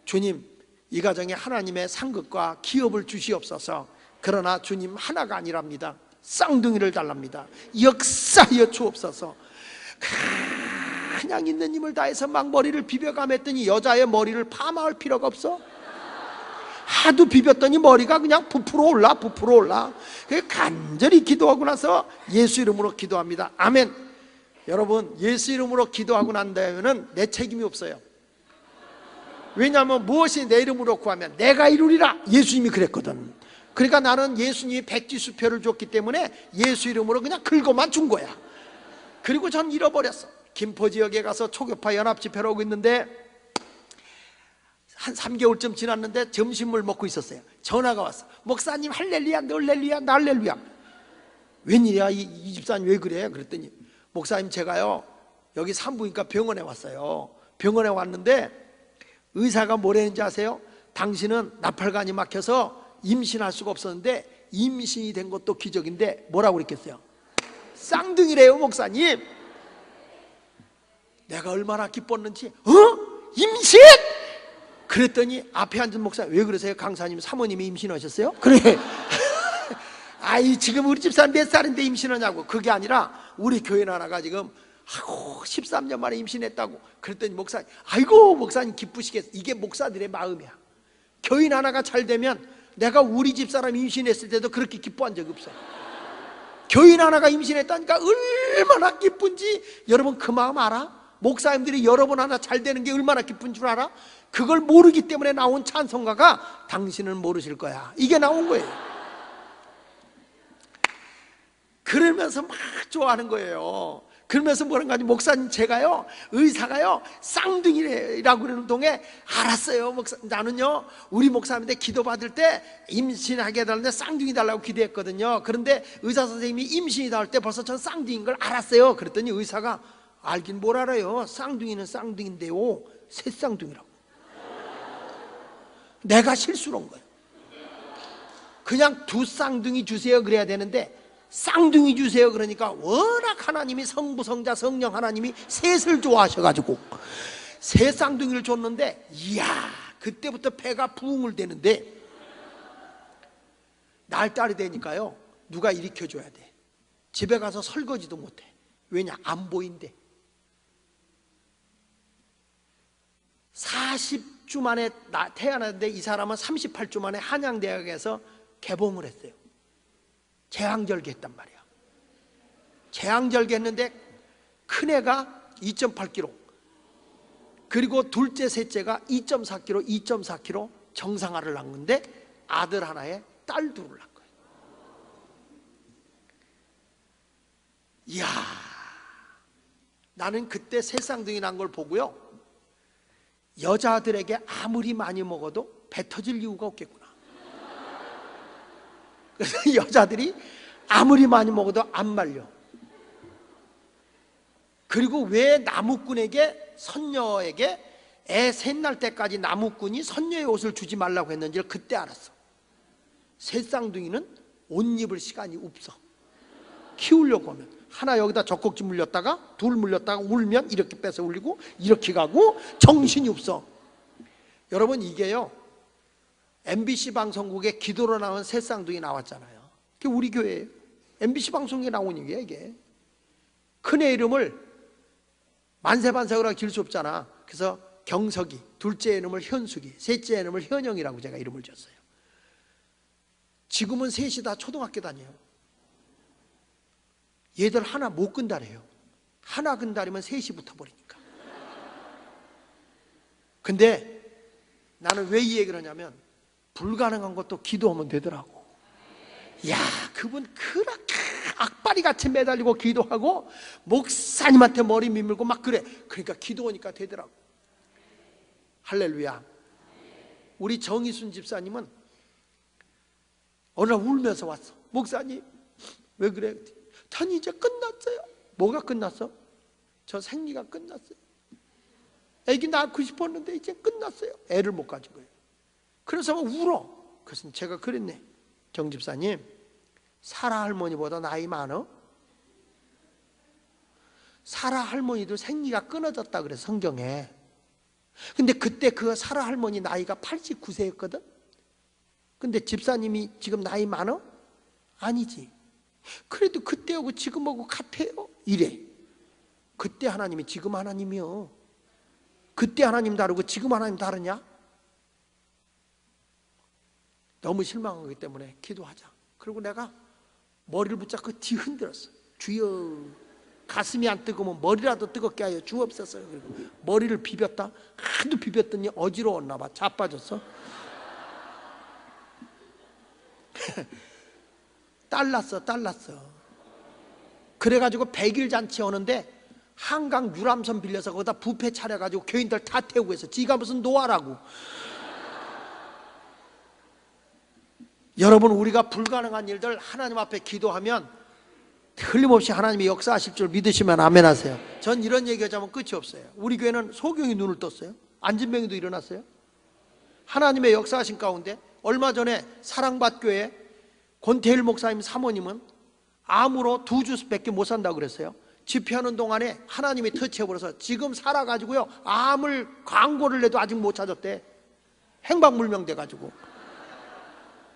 주님 이 가정에 하나님의 상급과 기업을 주시옵소서. 그러나 주님 하나가 아니랍니다. 쌍둥이를 달랍니다. 역사하여 주옵소서. 그냥 있는 힘을 다해서 막 머리를 비벼감했더니 여자의 머리를 파마할 필요가 없어. 하도 비볐더니 머리가 그냥 부풀어 올라. 간절히 기도하고 나서 예수 이름으로 기도합니다. 아멘. 여러분 예수 이름으로 기도하고 난 다음에는 내 책임이 없어요. 왜냐하면 무엇이 내 이름으로 구하면 내가 이루리라 예수님이 그랬거든. 그러니까 나는 예수님이 백지수표를 줬기 때문에 예수 이름으로 그냥 긁어만 준 거야. 그리고 전 잃어버렸어. 김포 지역에 가서 초교파 연합집회를 하고 있는데 한 3개월쯤 지났는데 점심을 먹고 있었어요. 전화가 왔어. 목사님 할렐루야 널렐루야 날렐루야. 웬일이야 이 집사님 왜 그래? 그랬더니 목사님 제가요 여기 산부인과 병원에 왔어요. 병원에 왔는데 의사가 뭐라는지 아세요? 당신은 나팔관이 막혀서 임신할 수가 없었는데 임신이 된 것도 기적인데 뭐라고 그랬겠어요? 쌍둥이래요 목사님. 내가 얼마나 기뻤는지. 임신? 그랬더니 앞에 앉은 목사님 왜 그러세요? 강사님 사모님이 임신하셨어요? 그래. 아이 지금 우리 집사람 몇 살인데 임신하냐고. 그게 아니라 우리 교회 하나가 지금 13년 만에 임신했다고. 그랬더니 목사님 아이고 목사님 기쁘시겠어. 이게 목사들의 마음이야. 교인 하나가 잘 되면 내가 우리 집사람 임신했을 때도 그렇게 기뻐한 적이 없어. 교인 하나가 임신했다니까 얼마나 기쁜지 여러분 그 마음 알아? 목사님들이 여러분 하나 잘 되는 게 얼마나 기쁜 줄 알아? 그걸 모르기 때문에 나온 찬송가가 당신은 모르실 거야 이게 나온 거예요. 그러면서 막 좋아하는 거예요. 그러면서 뭐라는 거지? 목사님 제가요 의사가요 쌍둥이라고 그러는 동에 알았어요. 나는요 우리 목사님한테 기도 받을 때 임신하게 해달라는데 쌍둥이 달라고 기도했거든요. 그런데 의사 선생님이 임신이 나올 때 벌써 전 쌍둥이인 걸 알았어요. 그랬더니 의사가 알긴 뭘 알아요. 쌍둥이는 쌍둥이인데요 새 쌍둥이라고. 내가 실수로 한 거예요. 그냥 두 쌍둥이 주세요 그래야 되는데 쌍둥이 주세요 그러니까 워낙 하나님이 성부 성자 성령 하나님이 셋을 좋아하셔가지고 새 쌍둥이를 줬는데 이야 그때부터 배가 부웅을 대는데 날딸이 되니까요 누가 일으켜줘야 돼. 집에 가서 설거지도 못해. 왜냐? 안 보인대. 40주 만에 태어났는데 이 사람은 38주 만에 한양대학에서 개봉을 했어요. 재앙절개 했단 말이야. 재앙절개 했는데 큰애가 2.8kg, 그리고 둘째 셋째가 2.4kg, 2.4kg 정상아를 낳은 건데 아들 하나에 딸 둘을 낳은 거예요. 이야, 나는 그때 새쌍둥이 난 걸 보고요, 여자들에게 아무리 많이 먹어도 배 터질 이유가 없겠구나. 그래서 여자들이 아무리 많이 먹어도 안 말려. 그리고 왜 나무꾼에게, 선녀에게 애 셋 날 때까지 나무꾼이 선녀의 옷을 주지 말라고 했는지를 그때 알았어. 새쌍둥이는 옷 입을 시간이 없어. 키우려고 하면 하나 여기다 젖꼭지 물렸다가 둘 물렸다가 울면 이렇게 뺏어 울리고 이렇게 가고 정신이 없어. 여러분, 이게요, MBC 방송국에 기도로 나온 새쌍둥이 나왔잖아요. 그게 우리 교회예요. MBC 방송국에 나온 얘기야 이게. 큰애 이름을 만세반세우라고 지을 수 없잖아. 그래서 경석이, 둘째 이름을 현숙이, 셋째 이름을 현영이라고 제가 이름을 줬어요. 지금은 셋이 다 초등학교 다녀요. 얘들 하나 못 건다래요. 하나 건다리면 셋이 붙어버리니까. 근데 나는 왜 이 얘기를 하냐면, 불가능한 것도 기도하면 되더라고. 야, 그분 그렇게 악바리 같이 매달리고 기도하고 목사님한테 머리 밀고 막 그래. 그러니까 기도하니까 되더라고. 할렐루야. 우리 정희순 집사님은 어느 날 울면서 왔어. 목사님, 왜 그래? 전 이제 끝났어요. 뭐가 끝났어? 저 생리가 끝났어요. 애기 낳고 싶었는데 이제 끝났어요. 애를 못 가진 거예요. 그래서 막 울어. 그래서 제가 그랬네. 정 집사님, 사라 할머니보다 나이 많어? 사라 할머니도 생리가 끊어졌다 그래, 성경에. 근데 그때 그 사라 할머니 나이가 89세였거든? 근데 집사님이 지금 나이 많어? 아니지. 그래도 그때하고 지금하고 같아요. 이래. 그때 하나님이 지금 하나님이요. 그때 하나님 다르고 지금 하나님 다르냐? 너무 실망하기 때문에 기도하자. 그리고 내가 머리를 붙잡고 뒤흔들었어. 주여, 가슴이 안 뜨거우면 머리라도 뜨겁게 하여 주옵소서. 그리고 머리를 비볐다. 하도 비볐더니 어지러웠나 봐. 자빠졌어. 딸났어. 그래가지고 100일 잔치 오는데 한강 유람선 빌려서 거기다 뷔페 차려가지고 교인들 다 태우고 해서 지가 무슨 노아라고. 여러분, 우리가 불가능한 일들 하나님 앞에 기도하면 틀림없이 하나님이 역사하실 줄 믿으시면 아멘 하세요. 전 이런 얘기하자면 끝이 없어요. 우리 교회는 소경이 눈을 떴어요. 안진병이도 일어났어요. 하나님의 역사하신 가운데 얼마 전에 사랑밭교회 권태일 목사님 사모님은 암으로 2주밖에 못 산다고 그랬어요. 집회하는 동안에 하나님이 터치해버려서 지금 살아가지고요, 암을 광고를 내도 아직 못 찾았대. 행방불명돼가지고.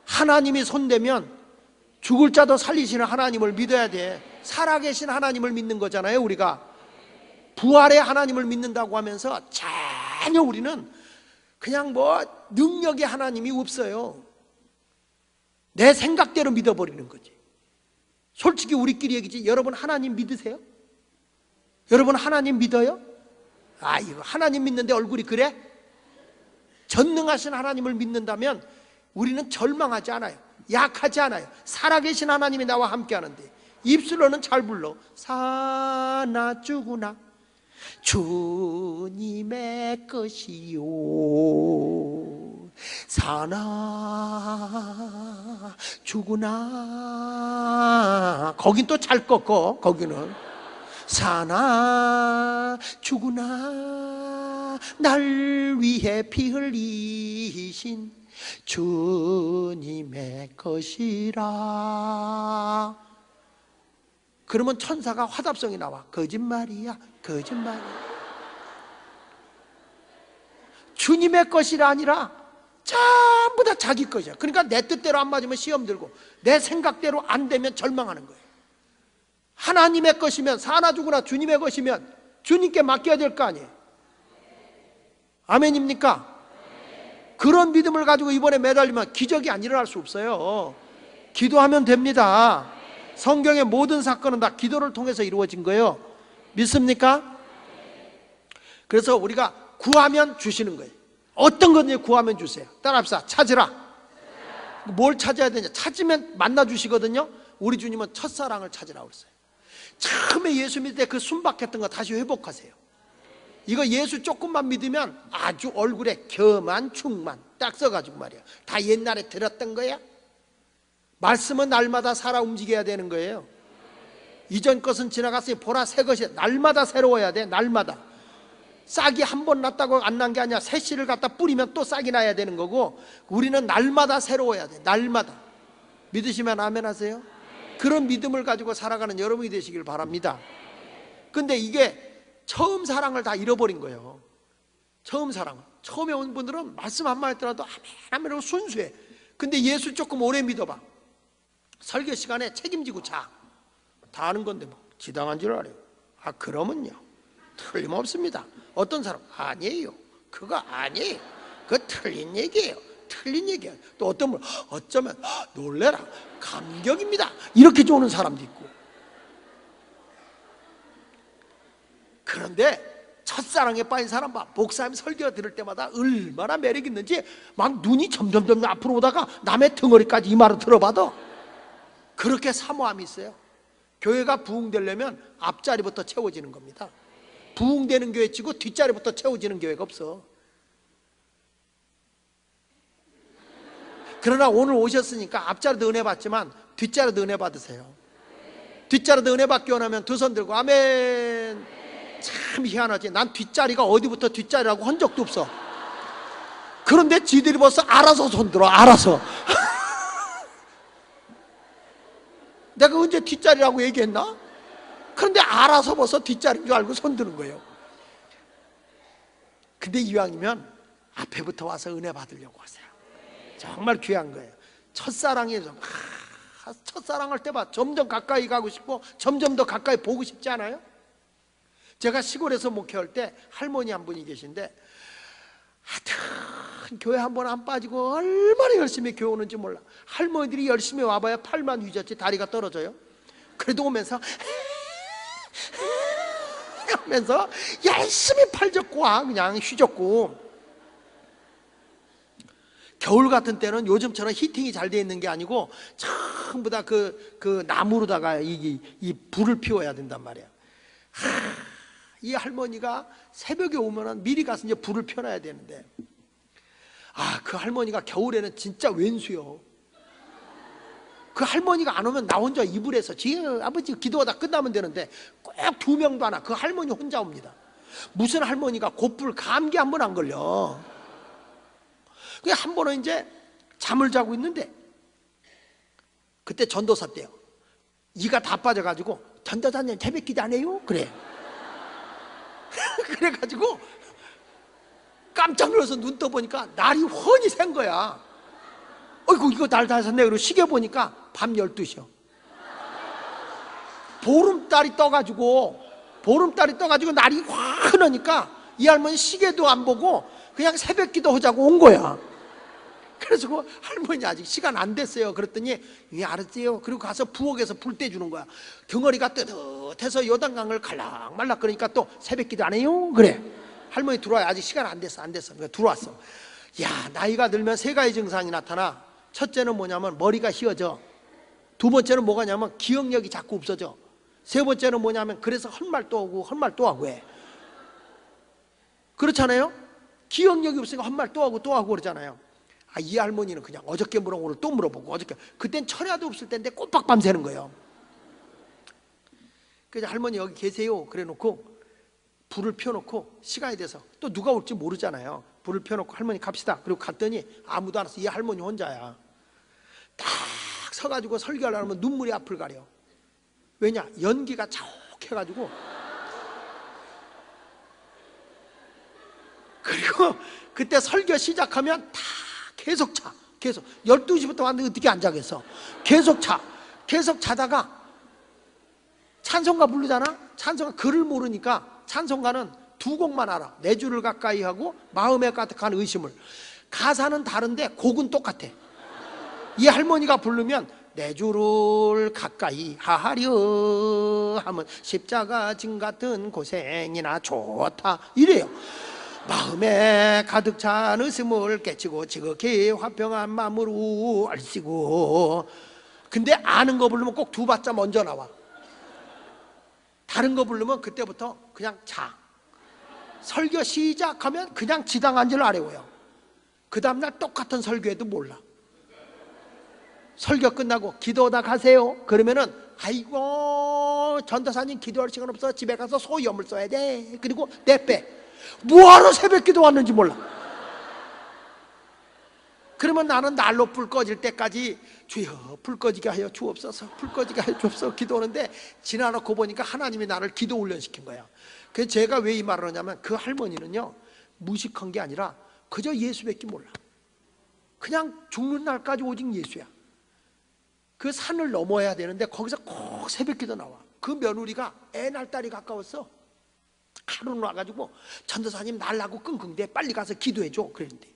하나님이 손대면 죽을 자도 살리시는 하나님을 믿어야 돼. 살아계신 하나님을 믿는 거잖아요. 우리가 부활의 하나님을 믿는다고 하면서 전혀 우리는 그냥 뭐 능력의 하나님이 없어요. 내 생각대로 믿어버리는 거지. 솔직히 우리끼리 얘기지. 여러분 하나님 믿으세요? 여러분 하나님 믿어요? 아, 이거 하나님 믿는데 얼굴이 그래? 전능하신 하나님을 믿는다면 우리는 절망하지 않아요. 약하지 않아요. 살아계신 하나님이 나와 함께 하는데 입술로는 잘 불러. 사나 죽으나 주님의 것이요, 사나 죽으나, 거긴 또 잘 꺾어. 거기는 사나 죽으나 날 위해 피 흘리신 주님의 것이라. 그러면 천사가 화답성이 나와. 거짓말이야, 거짓말이야. 주님의 것이라 아니라 전부 다 자기 것이야. 그러니까 내 뜻대로 안 맞으면 시험 들고 내 생각대로 안 되면 절망하는 거예요. 하나님의 것이면, 사나 죽으나 주님의 것이면 주님께 맡겨야 될 거 아니에요. 아멘입니까? 그런 믿음을 가지고 이번에 매달리면 기적이 안 일어날 수 없어요. 기도하면 됩니다. 성경의 모든 사건은 다 기도를 통해서 이루어진 거예요. 믿습니까? 그래서 우리가 구하면 주시는 거예요. 어떤 건지 구하면 주세요. 따라합시다. 찾으라. 뭘 찾아야 되냐? 찾으면 만나 주시거든요. 우리 주님은 첫사랑을 찾으라고 그랬어요. 처음에 예수 믿을 때 그 순박했던 거 다시 회복하세요. 이거 예수 조금만 믿으면 아주 얼굴에 겸한 충만 딱 써가지고 말이야. 다 옛날에 들었던 거야. 말씀은 날마다 살아 움직여야 되는 거예요. 이전 것은 지나갔으니 보라 새 것이 날마다 새로워야 돼. 날마다. 싹이 한 번 났다고 안 난 게 아니라 새 씨를 갖다 뿌리면 또 싹이 나야 되는 거고, 우리는 날마다 새로워야 돼. 날마다. 믿으시면 아멘 하세요. 그런 믿음을 가지고 살아가는 여러분이 되시길 바랍니다. 근데 이게 처음 사랑을 다 잃어버린 거예요. 처음 사랑을. 처음에 온 분들은 말씀 한마디 들어도 아멘하면 순수해. 근데 예수 조금 오래 믿어봐. 설교 시간에 책임지고 자. 다 아는 건데 뭐 지당한 줄 알아요. 아, 그러면요 틀림없습니다. 어떤 사람 아니에요, 그거 아니에요, 그거 틀린 얘기예요, 틀린 얘기예요. 또 어떤 분 어쩌면 놀래라 감격입니다 이렇게 좋은 사람도 있고. 그런데 첫사랑에 빠진 사람 봐. 목사님 설교 들을 때마다 얼마나 매력 있는지 막 눈이 점점 앞으로 오다가 남의 덩어리까지 이마로 들어봐도 그렇게 사모함이 있어요. 교회가 부흥되려면 앞자리부터 채워지는 겁니다. 부흥되는 교회 치고 뒷자리부터 채워지는 교회가 없어. 그러나 오늘 오셨으니까 앞자리도 은혜 받지만 뒷자리도 은혜 받으세요. 뒷자리도 은혜 받기 원하면 두 손 들고 아멘. 참 희한하지. 난 뒷자리가 어디부터 뒷자리라고 한 적도 없어. 그런데 지들이 벌써 알아서 손 들어. 알아서. 내가 언제 뒷자리라고 얘기했나? 그런데 알아서 벌써 뒷자리인 줄 알고 손 드는 거예요. 근데 이왕이면 앞에부터 와서 은혜 받으려고 하세요. 정말 귀한 거예요. 첫사랑에 첫사랑할 때 봐. 점점 가까이 가고 싶고 점점 더 가까이 보고 싶지 않아요? 제가 시골에서 목회할 때 할머니 한 분이 계신데 하여튼 교회 한 번 안 빠지고 얼마나 열심히 교회 오는지 몰라. 할머니들이 열심히 와봐야 팔만 휘졌지 다리가 떨어져요. 그래도 오면서 하면서 열심히 팔 젓고 와. 그냥 휘젓고. 겨울 같은 때는 요즘처럼 히팅이 잘 돼 있는 게 아니고 전부 다 그 나무로다가 이 불을 피워야 된단 말이야. 이 할머니가 새벽에 오면은 미리 가서 이제 불을 펴놔야 되는데, 그 할머니가 겨울에는 진짜 왼수요. 그 할머니가 안 오면 나 혼자 이불에서 아버지 기도하다 끝나면 되는데 꼭 2명도 안 와. 그 할머니 혼자 옵니다. 무슨 할머니가 곧불 감기 한 번 안 걸려. 그게 한 번은 이제 잠을 자고 있는데 그때 전도사 때요. 이가 다 빠져가지고 전도사님 새벽 기도 안 해요? 그래. 그래가지고 깜짝 놀라서 눈 떠보니까 날이 훤히 샌 거야. 어이구 이거 날 다 샜네. 그리고 시계 보니까 밤 12시요 보름달이 떠가지고 날이 환하니까 이 할머니 시계도 안 보고 그냥 새벽 기도 하자고 온 거야. 그래서 그 할머니 아직 시간 안 됐어요. 그랬더니 예 알았어요. 그리고 가서 부엌에서 불 떼주는 거야. 덩어리가 뜨뜻해서 요단강을 갈락말락. 그러니까 또 새벽 기도 안 해요? 그래. 할머니 들어와요. 아직 시간 안 됐어. 그러니까 들어왔어. 야, 나이가 들면 세 가지 증상이 나타나. 첫째는 뭐냐면 머리가 휘어져. 두 번째는 뭐가냐면 기억력이 자꾸 없어져. 세 번째는 뭐냐면 그래서 헛말 또 하고 해. 그렇잖아요? 기억력이 없으니까 헛말 또 하고 그러잖아요. 이 할머니는 그냥 어저께 물어보고 오늘 또 물어보고 그땐 천야도 없을 때인데 꼬박 밤새는 거예요. 그래서 할머니 여기 계세요 그래 놓고 불을 펴놓고 시간이 돼서 또 누가 올지 모르잖아요. 불을 펴놓고 할머니 갑시다. 그리고 갔더니 아무도 안 왔어. 이 할머니 혼자야. 딱 서가지고 설교하려면 눈물이 앞을 가려. 왜냐? 연기가 자욱해가지고. 그리고 그때 설교 시작하면 다 계속 12시부터 왔는데 어떻게 안 자겠어. 계속 자다가 찬송가 부르잖아. 찬송가 글을 모르니까 찬송가는 두 곡만 알아. 내 주를 가까이 하고 마음에 가득한 의심을. 가사는 다른데 곡은 똑같아. 이 할머니가 부르면 내 주를 가까이 하려 하면 십자가 진 같은 고생이나 좋다 이래요. 마음에 가득 찬 의심을 깨치고 지극히 화평한 마음으로 알시고. 근데 아는 거 부르면 꼭 두 박자 먼저 나와. 다른 거 부르면 그때부터 그냥 자. 설교 시작하면 그냥 지당한 줄 아래워요. 그 다음날 똑같은 설교해도 몰라. 설교 끝나고 기도하다 가세요. 그러면은 아이고 전도사님 기도할 시간 없어. 집에 가서 소염을 써야 돼. 그리고 내 빼. 뭐하러 새벽 기도 왔는지 몰라. 그러면 나는 날로 불 꺼질 때까지 주여 불 꺼지게 하여 주옵소서, 불 꺼지게 하여 주옵소서 기도하는데 지나놓고 보니까 하나님이 나를 기도 훈련시킨 거야. 그래서 제가 왜 이 말을 하냐면 그 할머니는요 무식한 게 아니라 그저 예수밖에 몰라. 그냥 죽는 날까지 오직 예수야. 그 산을 넘어야 되는데 거기서 꼭 새벽기도 나와. 그 며느리가 애 날 딸이 가까웠어. 하루는 와가지고 전도사님 날라고 끙끙대 빨리 가서 기도해줘 그랬는데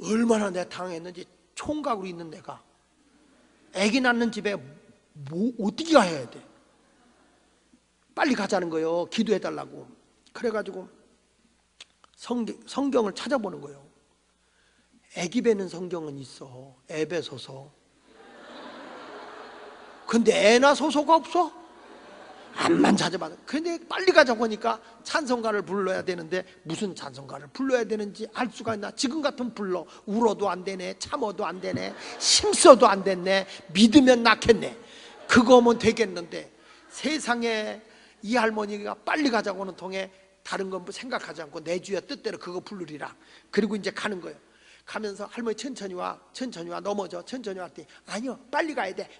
얼마나 내가 당했는지. 총각으로 있는 내가 애기 낳는 집에 뭐 어떻게 가야 돼. 빨리 가자는 거예요. 기도해달라고. 그래가지고 성경을 찾아보는 거예요. 애기 배는 성경은 있어. 애 배소서. 근데 애나 소서가 없어. 암만 찾아봐도. 근데 빨리 가자고 하니까 찬송가를 불러야 되는데 무슨 찬송가를 불러야 되는지 알 수가 있나. 지금 같으면 불러. 울어도 안 되네, 참어도 안 되네, 힘써도 안 됐네, 믿으면 낫겠네. 그거면 되겠는데 세상에 이 할머니가 빨리 가자고 하는 통에 다른 건 생각하지 않고 내 주여 뜻대로 그거 부르리라. 그리고 이제 가는 거예요. 가면서 할머니 천천히 와, 천천히 와, 넘어져, 천천히 와 했더니 아니요 빨리 가야 돼.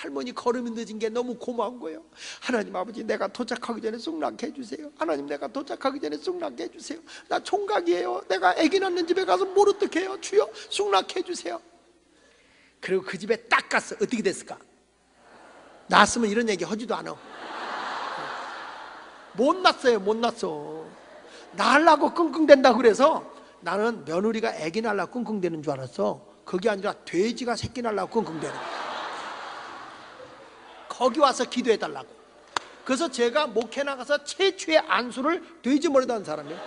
할머니 걸음이 늦은 게 너무 고마운 거예요. 하나님 아버지 내가 도착하기 전에 쑥 낫게 해주세요. 하나님 내가 도착하기 전에 쑥 낫게 해주세요. 나 총각이에요. 내가 아기 낳는 집에 가서 뭘 어떻게 해요. 주여 쑥 낫게 해주세요. 그리고 그 집에 딱 갔어. 어떻게 됐을까? 낳았으면 이런 얘기 하지도 않아. 못 낳았어요. 못 낳았어. 낳으려고 끙끙댄다고 그래서 나는 며느리가 아기 낳으려고 끙끙대는 줄 알았어. 그게 아니라 돼지가 새끼 낳으려고 끙끙대는 거야. 거기 와서 기도해달라고. 그래서 제가 목회 나가서 최초의 안수를 돼지 머리다 한 사람이에요.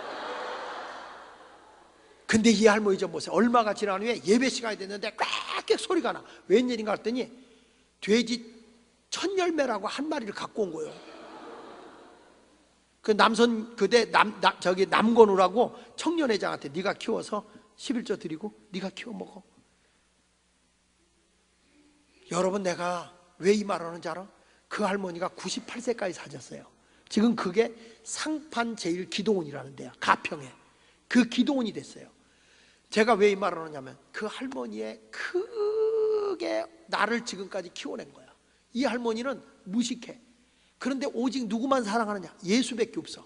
근데 이 할머니 좀 보세요. 얼마가 지난 후에 예배 시간이 됐는데 꽥꽥 소리가 나. 웬일인가 했더니 돼지 천열매라고 한 마리를 갖고 온 거예요. 그 남선 그대 남건우라고 청년회장한테 네가 키워서 11조 드리고 네가 키워 먹어. 여러분 내가 왜 이 말 하는지 알아? 그 할머니가 98세까지 사셨어요. 지금 그게 상판 제일 기도원이라는 데야. 가평에. 그 기도원이 됐어요. 제가 왜 이 말을 하냐면 그 할머니의 크게 나를 지금까지 키워낸 거야. 이 할머니는 무식해. 그런데 오직 누구만 사랑하느냐? 예수밖에 없어.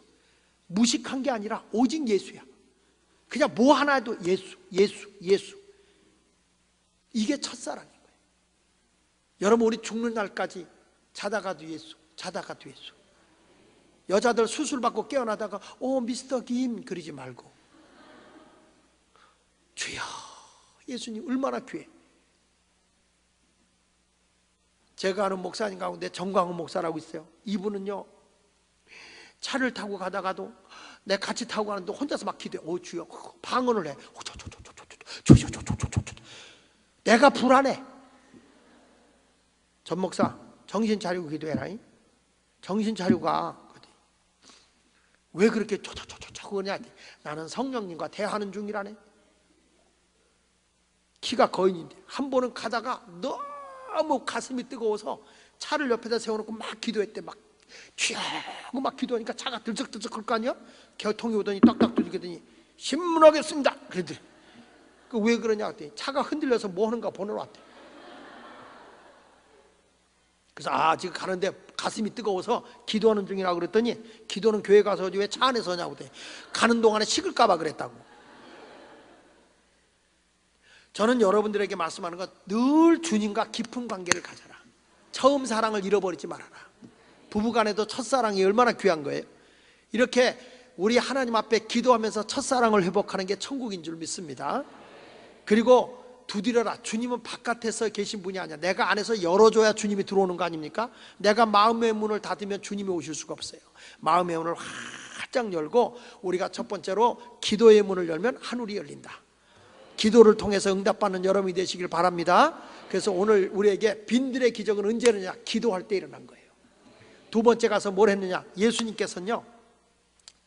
무식한 게 아니라 오직 예수야. 그냥 뭐 하나 해도 예수, 예수, 예수. 이게 첫사랑인 거예요. 여러분 우리 죽는 날까지 자다가도 예수, 자다가도 예수. 여자들 수술 받고 깨어나다가 미스터 김 그러지 말고 주여 예수님 얼마나 귀해. 제가 아는 목사님 가운데 정광훈 목사라고 있어요. 이분은요 차를 타고 가다가도 내 같이 타고 가는데 혼자서 막 기도해. 주여 방언을 해. 내가 불안해. 전 목사 정신 차리고 기도해라. 정신 차리고 가. 왜 그렇게 그러냐. 나는 성령님과 대화하는 중이라네. 키가 거인인데 한 번은 가다가 너무 가슴이 뜨거워서 차를 옆에다 세워놓고 막 기도했대. 막 취하고 막 기도하니까 차가 들썩들썩 할 거 아니야. 교통이 오더니 딱딱 두드리더니 신문하겠습니다 그랬더니 왜 그러냐 했더니 차가 흔들려서 뭐 하는가 보러 왔대. 그래서 지금 가는데 가슴이 뜨거워서 기도하는 중이라고 그랬더니 기도는 교회 가서 왜 차 안에서 하냐고 그랬더니 가는 동안에 식을까 봐 그랬다고. 저는 여러분들에게 말씀하는 건 늘 주님과 깊은 관계를 가져라. 처음 사랑을 잃어버리지 말아라. 부부간에도 첫사랑이 얼마나 귀한 거예요. 이렇게 우리 하나님 앞에 기도하면서 첫사랑을 회복하는 게 천국인 줄 믿습니다. 그리고 두드려라. 주님은 바깥에서 계신 분이 아니야. 내가 안에서 열어줘야 주님이 들어오는 거 아닙니까? 내가 마음의 문을 닫으면 주님이 오실 수가 없어요. 마음의 문을 활짝 열고, 우리가 첫 번째로 기도의 문을 열면 하늘이 열린다. 기도를 통해서 응답받는 여러분이 되시길 바랍니다. 그래서 오늘 우리에게 빈들의 기적은 언제 일어나냐? 기도할 때 일어난 거예요. 두 번째 가서 뭘 했느냐? 예수님께서는요,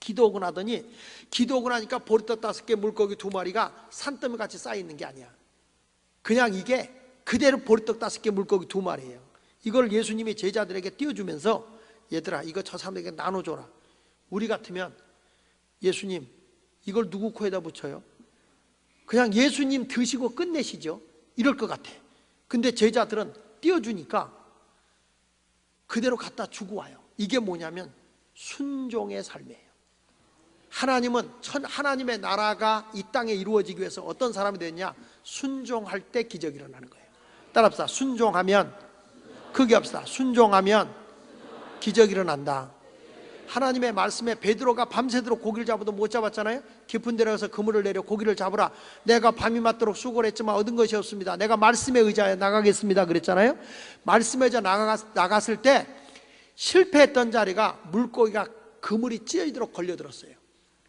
기도하고 나더니, 기도하고 나니까 보리떡 5개 물고기 2마리가 산더미 같이 쌓여있는 게 아니야. 그냥 이게 그대로 보리떡 5개 물고기 2마리예요. 이걸 예수님이 제자들에게 띄워주면서, 얘들아 이거 저 사람들에게 나눠줘라. 우리 같으면 예수님 이걸 누구 코에다 붙여요? 그냥 예수님 드시고 끝내시죠. 이럴 것 같아. 근데 제자들은 띄워주니까 그대로 갖다 주고 와요. 이게 뭐냐면 순종의 삶이에요. 하나님은 하나님의 나라가 이 땅에 이루어지기 위해서 어떤 사람이 되느냐? 순종할 때 기적이 일어나는 거예요. 따라합시다. 순종하면, 크게 합시다. 순종하면 기적이 일어난다. 하나님의 말씀에 베드로가 밤새도록 고기를 잡아도 못 잡았잖아요. 깊은 데로 가서 그물을 내려 고기를 잡으라. 내가 밤이 맞도록 수고를 했지만 얻은 것이 없습니다. 내가 말씀에 의지하여 나가겠습니다 그랬잖아요. 말씀에 의지하여 나갔을 때 실패했던 자리가 물고기가 그물이 찢어지도록 걸려들었어요.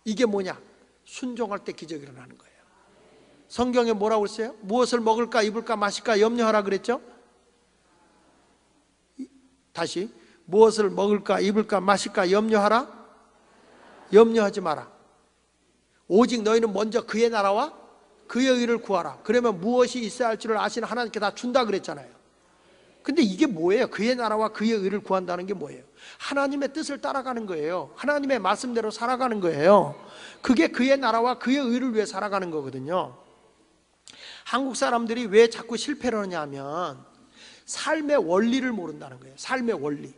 이게 뭐냐? 순종할 때 기적이 일어나는 거예요. 성경에 뭐라고 했어요? 무엇을 먹을까 입을까 마실까 염려하라 그랬죠? 다시, 무엇을 먹을까 입을까 마실까 염려하라? 염려하지 마라. 오직 너희는 먼저 그의 나라와 그의 의를 구하라. 그러면 무엇이 있어야 할지를 아시는 하나님께 다 준다 그랬잖아요. 근데 이게 뭐예요? 그의 나라와 그의 의를 구한다는 게 뭐예요? 하나님의 뜻을 따라가는 거예요. 하나님의 말씀대로 살아가는 거예요. 그게 그의 나라와 그의 의를 위해 살아가는 거거든요. 한국 사람들이 왜 자꾸 실패를 하냐 하면 삶의 원리를 모른다는 거예요. 삶의 원리.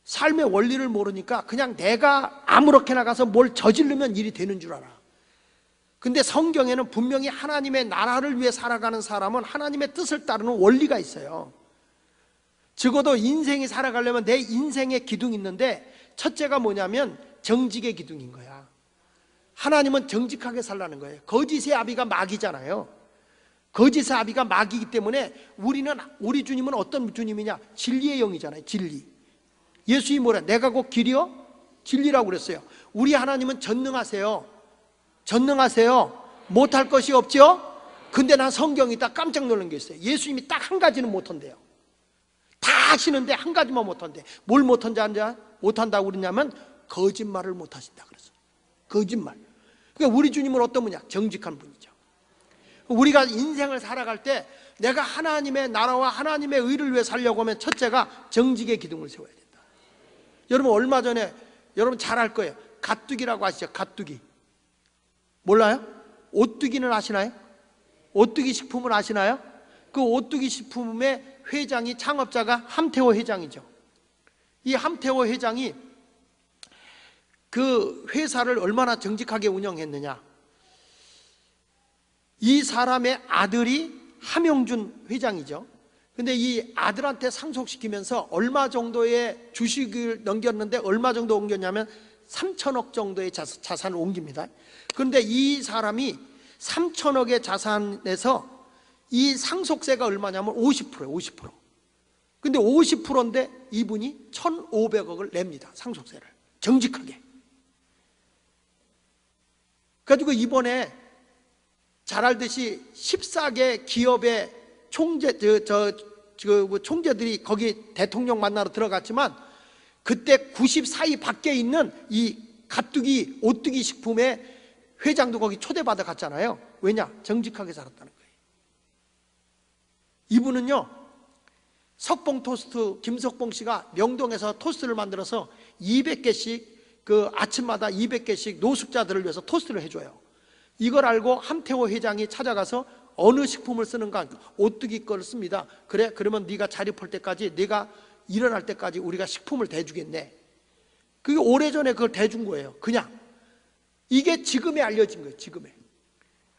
삶의 원리를 모르니까 그냥 내가 아무렇게나 가서 뭘 저지르면 일이 되는 줄 알아. 근데 성경에는 분명히 하나님의 나라를 위해 살아가는 사람은 하나님의 뜻을 따르는 원리가 있어요. 적어도 인생이 살아가려면 내 인생의 기둥이 있는데, 첫째가 뭐냐면 정직의 기둥인 거야. 하나님은 정직하게 살라는 거예요. 거짓의 아비가 마귀잖아요. 거짓의 아비가 마귀이기 때문에 우리 주님은 어떤 주님이냐? 진리의 영이잖아요. 진리. 예수님이 뭐래? 내가 곧 길이요 진리라고 그랬어요. 우리 하나님은 전능하세요. 전능하세요. 못할 것이 없죠? 근데 난 성경이 딱 깜짝 놀란 게 있어요. 예수님이 딱 한 가지는 못한대요. 다 하시는데 한 가지만 못한대. 뭘 못한다고 그러냐면 거짓말을 못하신다 그랬어요. 거짓말. 그러니까 우리 주님은 어떤 분이냐? 정직한 분이죠. 우리가 인생을 살아갈 때 내가 하나님의 나라와 하나님의 의를 위해 살려고 하면 첫째가 정직의 기둥을 세워야 된다. 여러분 얼마 전에 여러분 잘 알 거예요. 가뚜기라고 아시죠? 가뚜기. 몰라요? 오뚜기는 아시나요? 오뚜기 식품을 아시나요? 그 오뚜기 식품의 회장이, 창업자가 함태호 회장이죠. 이 함태호 회장이 그 회사를 얼마나 정직하게 운영했느냐. 이 사람의 아들이 함영준 회장이죠. 근데 이 아들한테 상속시키면서 얼마 정도의 주식을 넘겼는데 얼마 정도 옮겼냐면 3천억 정도의 자산을 옮깁니다. 그런데 이 사람이 3천억의 자산에서 이 상속세가 얼마냐면 50%예요. 50%. 근데 50%인데 이분이 1,500억을 냅니다. 상속세를. 정직하게. 그래가지고 이번에 잘 알듯이 14개 기업의 총재들이 거기 대통령 만나러 들어갔지만 그때 94위 밖에 있는 이 가뚜기 오뚜기 식품의 회장도 거기 초대받아 갔잖아요. 왜냐? 정직하게 살았다는 거예요. 이분은요, 석봉 토스트, 김석봉 씨가 명동에서 토스트를 만들어서 200개씩 그 아침마다 200개씩 노숙자들을 위해서 토스트를 해줘요. 이걸 알고 함태호 회장이 찾아가서 어느 식품을 쓰는가? 오뚜기 걸 씁니다. 그래? 그러면 네가 자립할 때까지, 네가 일어날 때까지 우리가 식품을 대주겠네. 그게 오래전에 그걸 대준 거예요. 그냥. 이게 지금에 알려진 거예요. 지금에.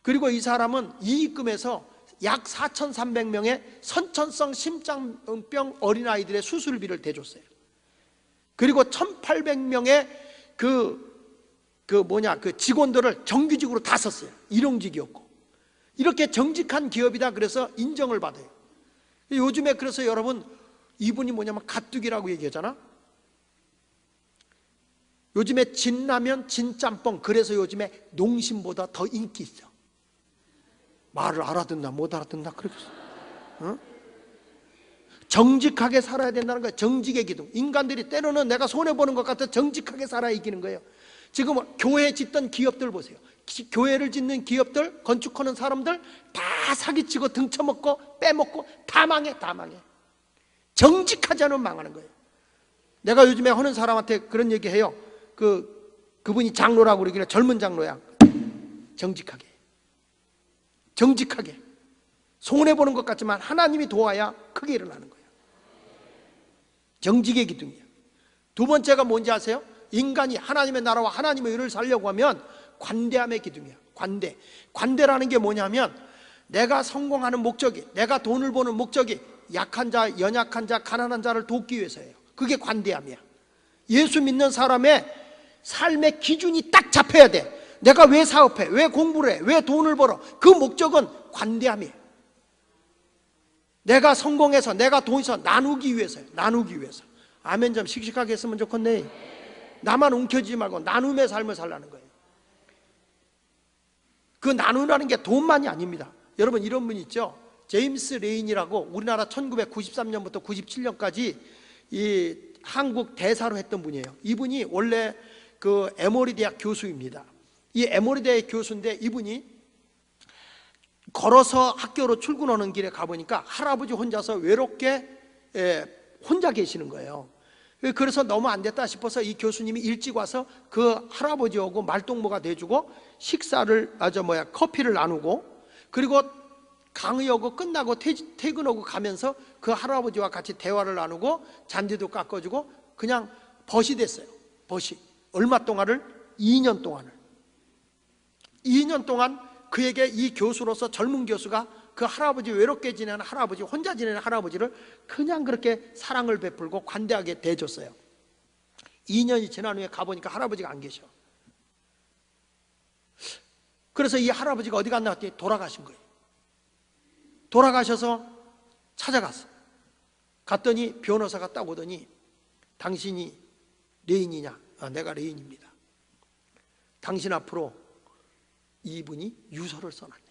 그리고 이 사람은 이 입금에서 약 4,300명의 선천성 심장병 어린아이들의 수술비를 대줬어요. 그리고 1,800명의 그 직원들을 정규직으로 다 썼어요. 일용직이었고. 이렇게 정직한 기업이다 그래서 인정을 받아요. 요즘에 그래서 여러분, 이분이 뭐냐면 가뜩이라고 얘기하잖아. 요즘에 진라면, 진짬뽕, 그래서 요즘에 농심보다 더 인기 있어. 말을 알아듣나 못 알아듣나 그러겠어. 어? 정직하게 살아야 된다는 거예요. 정직의 기둥. 인간들이 때로는 내가 손해보는 것 같아 정직하게 살아야 이기는 거예요. 지금 교회 짓던 기업들 보세요. 교회를 짓는 기업들, 건축하는 사람들 다 사기치고 등쳐먹고 빼먹고 다 망해. 정직하지 않으면 망하는 거예요. 내가 요즘에 하는 사람한테 그런 얘기해요. 그분이 장로라고 그러길래 젊은 장로야. 정직하게 손해보는 것 같지만 하나님이 도와야 크게 일어나는 거예요. 정직의 기둥이에요. 두 번째가 뭔지 아세요? 인간이 하나님의 나라와 하나님의 의를 살려고 하면 관대함의 기둥이야. 관대라는 게 뭐냐면 내가 성공하는 목적이, 내가 돈을 버는 목적이 약한 자, 연약한 자, 가난한 자를 돕기 위해서예요. 그게 관대함이야. 예수 믿는 사람의 삶의 기준이 딱 잡혀야 돼. 내가 왜 사업해? 왜 공부를 해? 왜 돈을 벌어? 그 목적은 관대함이에요. 내가 성공해서, 내가 돈에서 나누기 위해서요. 나누기 위해서. 아멘 좀 씩씩하게 했으면 좋겠네. 나만 움켜쥐지 말고 나눔의 삶을 살라는 거예요. 그 나누라는 게 돈만이 아닙니다. 여러분 이런 분 있죠? 제임스 레인이라고 우리나라 1993년부터 97년까지 이 한국 대사로 했던 분이에요. 이분이 원래 그 에모리 대학 교수입니다. 이 에모리 대학 교수인데 이분이 걸어서 학교로 출근하는 길에 가보니까 할아버지 혼자서 외롭게 혼자 계시는 거예요. 그래서 너무 안 됐다 싶어서 이 교수님이 일찍 와서 그 할아버지하고 말동무가 돼주고 식사를 커피를 나누고, 그리고 강의하고 끝나고 퇴근하고 가면서 그 할아버지와 같이 대화를 나누고 잔디도 깎아주고 그냥 벗이 됐어요. 벗이 얼마 동안을? 2년 동안 그에게 이 교수로서, 젊은 교수가 그 할아버지, 외롭게 지내는 할아버지, 혼자 지내는 할아버지를 그냥 그렇게 사랑을 베풀고 관대하게 대해줬어요. 2년이 지난 후에 가보니까 할아버지가 안 계셔. 그래서 이 할아버지가 어디 갔나 했더니 돌아가신 거예요. 돌아가셔서 찾아갔어. 갔더니 변호사가 딱 오더니 당신이 레인이냐? 내가 레인입니다. 당신 앞으로 이분이 유서를 써놨네.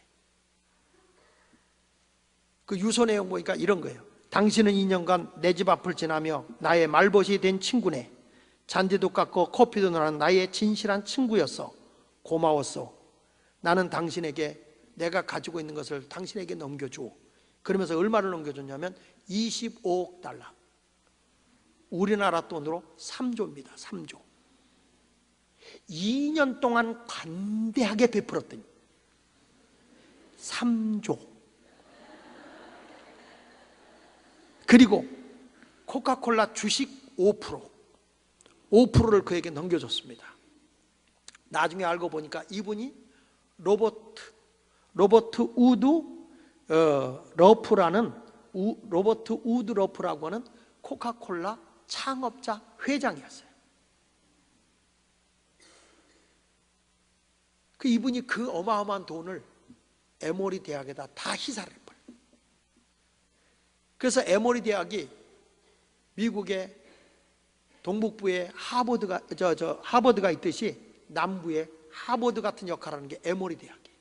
그 유서 내용 보니까 이런 거예요. 당신은 2년간 내 집 앞을 지나며 나의 말벗이 된 친구네. 잔디도 깎고 커피도 나는 나의 진실한 친구였어. 고마웠어. 나는 당신에게 내가 가지고 있는 것을 당신에게 넘겨줘. 그러면서 얼마를 넘겨줬냐면 25억 달러. 우리나라 돈으로 3조입니다. 3조. 2년 동안 관대하게 베풀었더니 3조. 그리고 코카콜라 주식 5%를 그에게 넘겨줬습니다. 나중에 알고 보니까 이분이 로버트 우드 러프라고 하는 코카콜라 창업자 회장이었어요. 그 이분이 그 어마어마한 돈을 에모리 대학에다 다 희사를 했어요. 그래서 에모리 대학이 미국의 동북부에 하버드가 있듯이 남부에 하버드 같은 역할을 하는 게 에모리 대학이에요.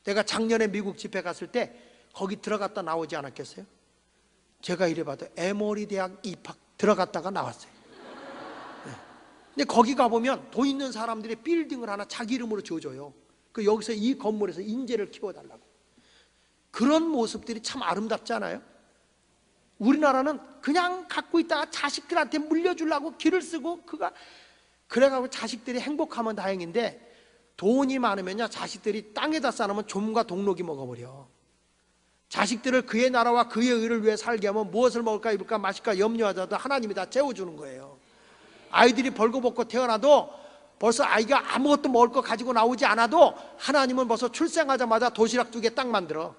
내가 작년에 미국 집회 갔을 때 거기 들어갔다 나오지 않았겠어요? 제가 이래봐도 에모리 대학 입학 들어갔다가 나왔어요. 네. 근데 거기 가보면 돈 있는 사람들이 빌딩을 하나 자기 이름으로 지어줘요. 그 여기서 이 건물에서 인재를 키워달라고. 그런 모습들이 참 아름답지 않아요? 우리나라는 그냥 갖고 있다가 자식들한테 물려주려고 길을 쓰고 그래가지고 자식들이 행복하면 다행인데, 돈이 많으면요 자식들이 땅에다 쌓아놓으면 좀과 동록이 먹어버려. 자식들을 그의 나라와 그의 의를 위해 살게 하면 무엇을 먹을까 입을까 마실까 염려하자도 하나님이 다 채워주는 거예요. 아이들이 벌거벗고 태어나도 벌써 아이가 아무것도 먹을 거 가지고 나오지 않아도 하나님은 벌써 출생하자마자 도시락 2개 딱 만들어.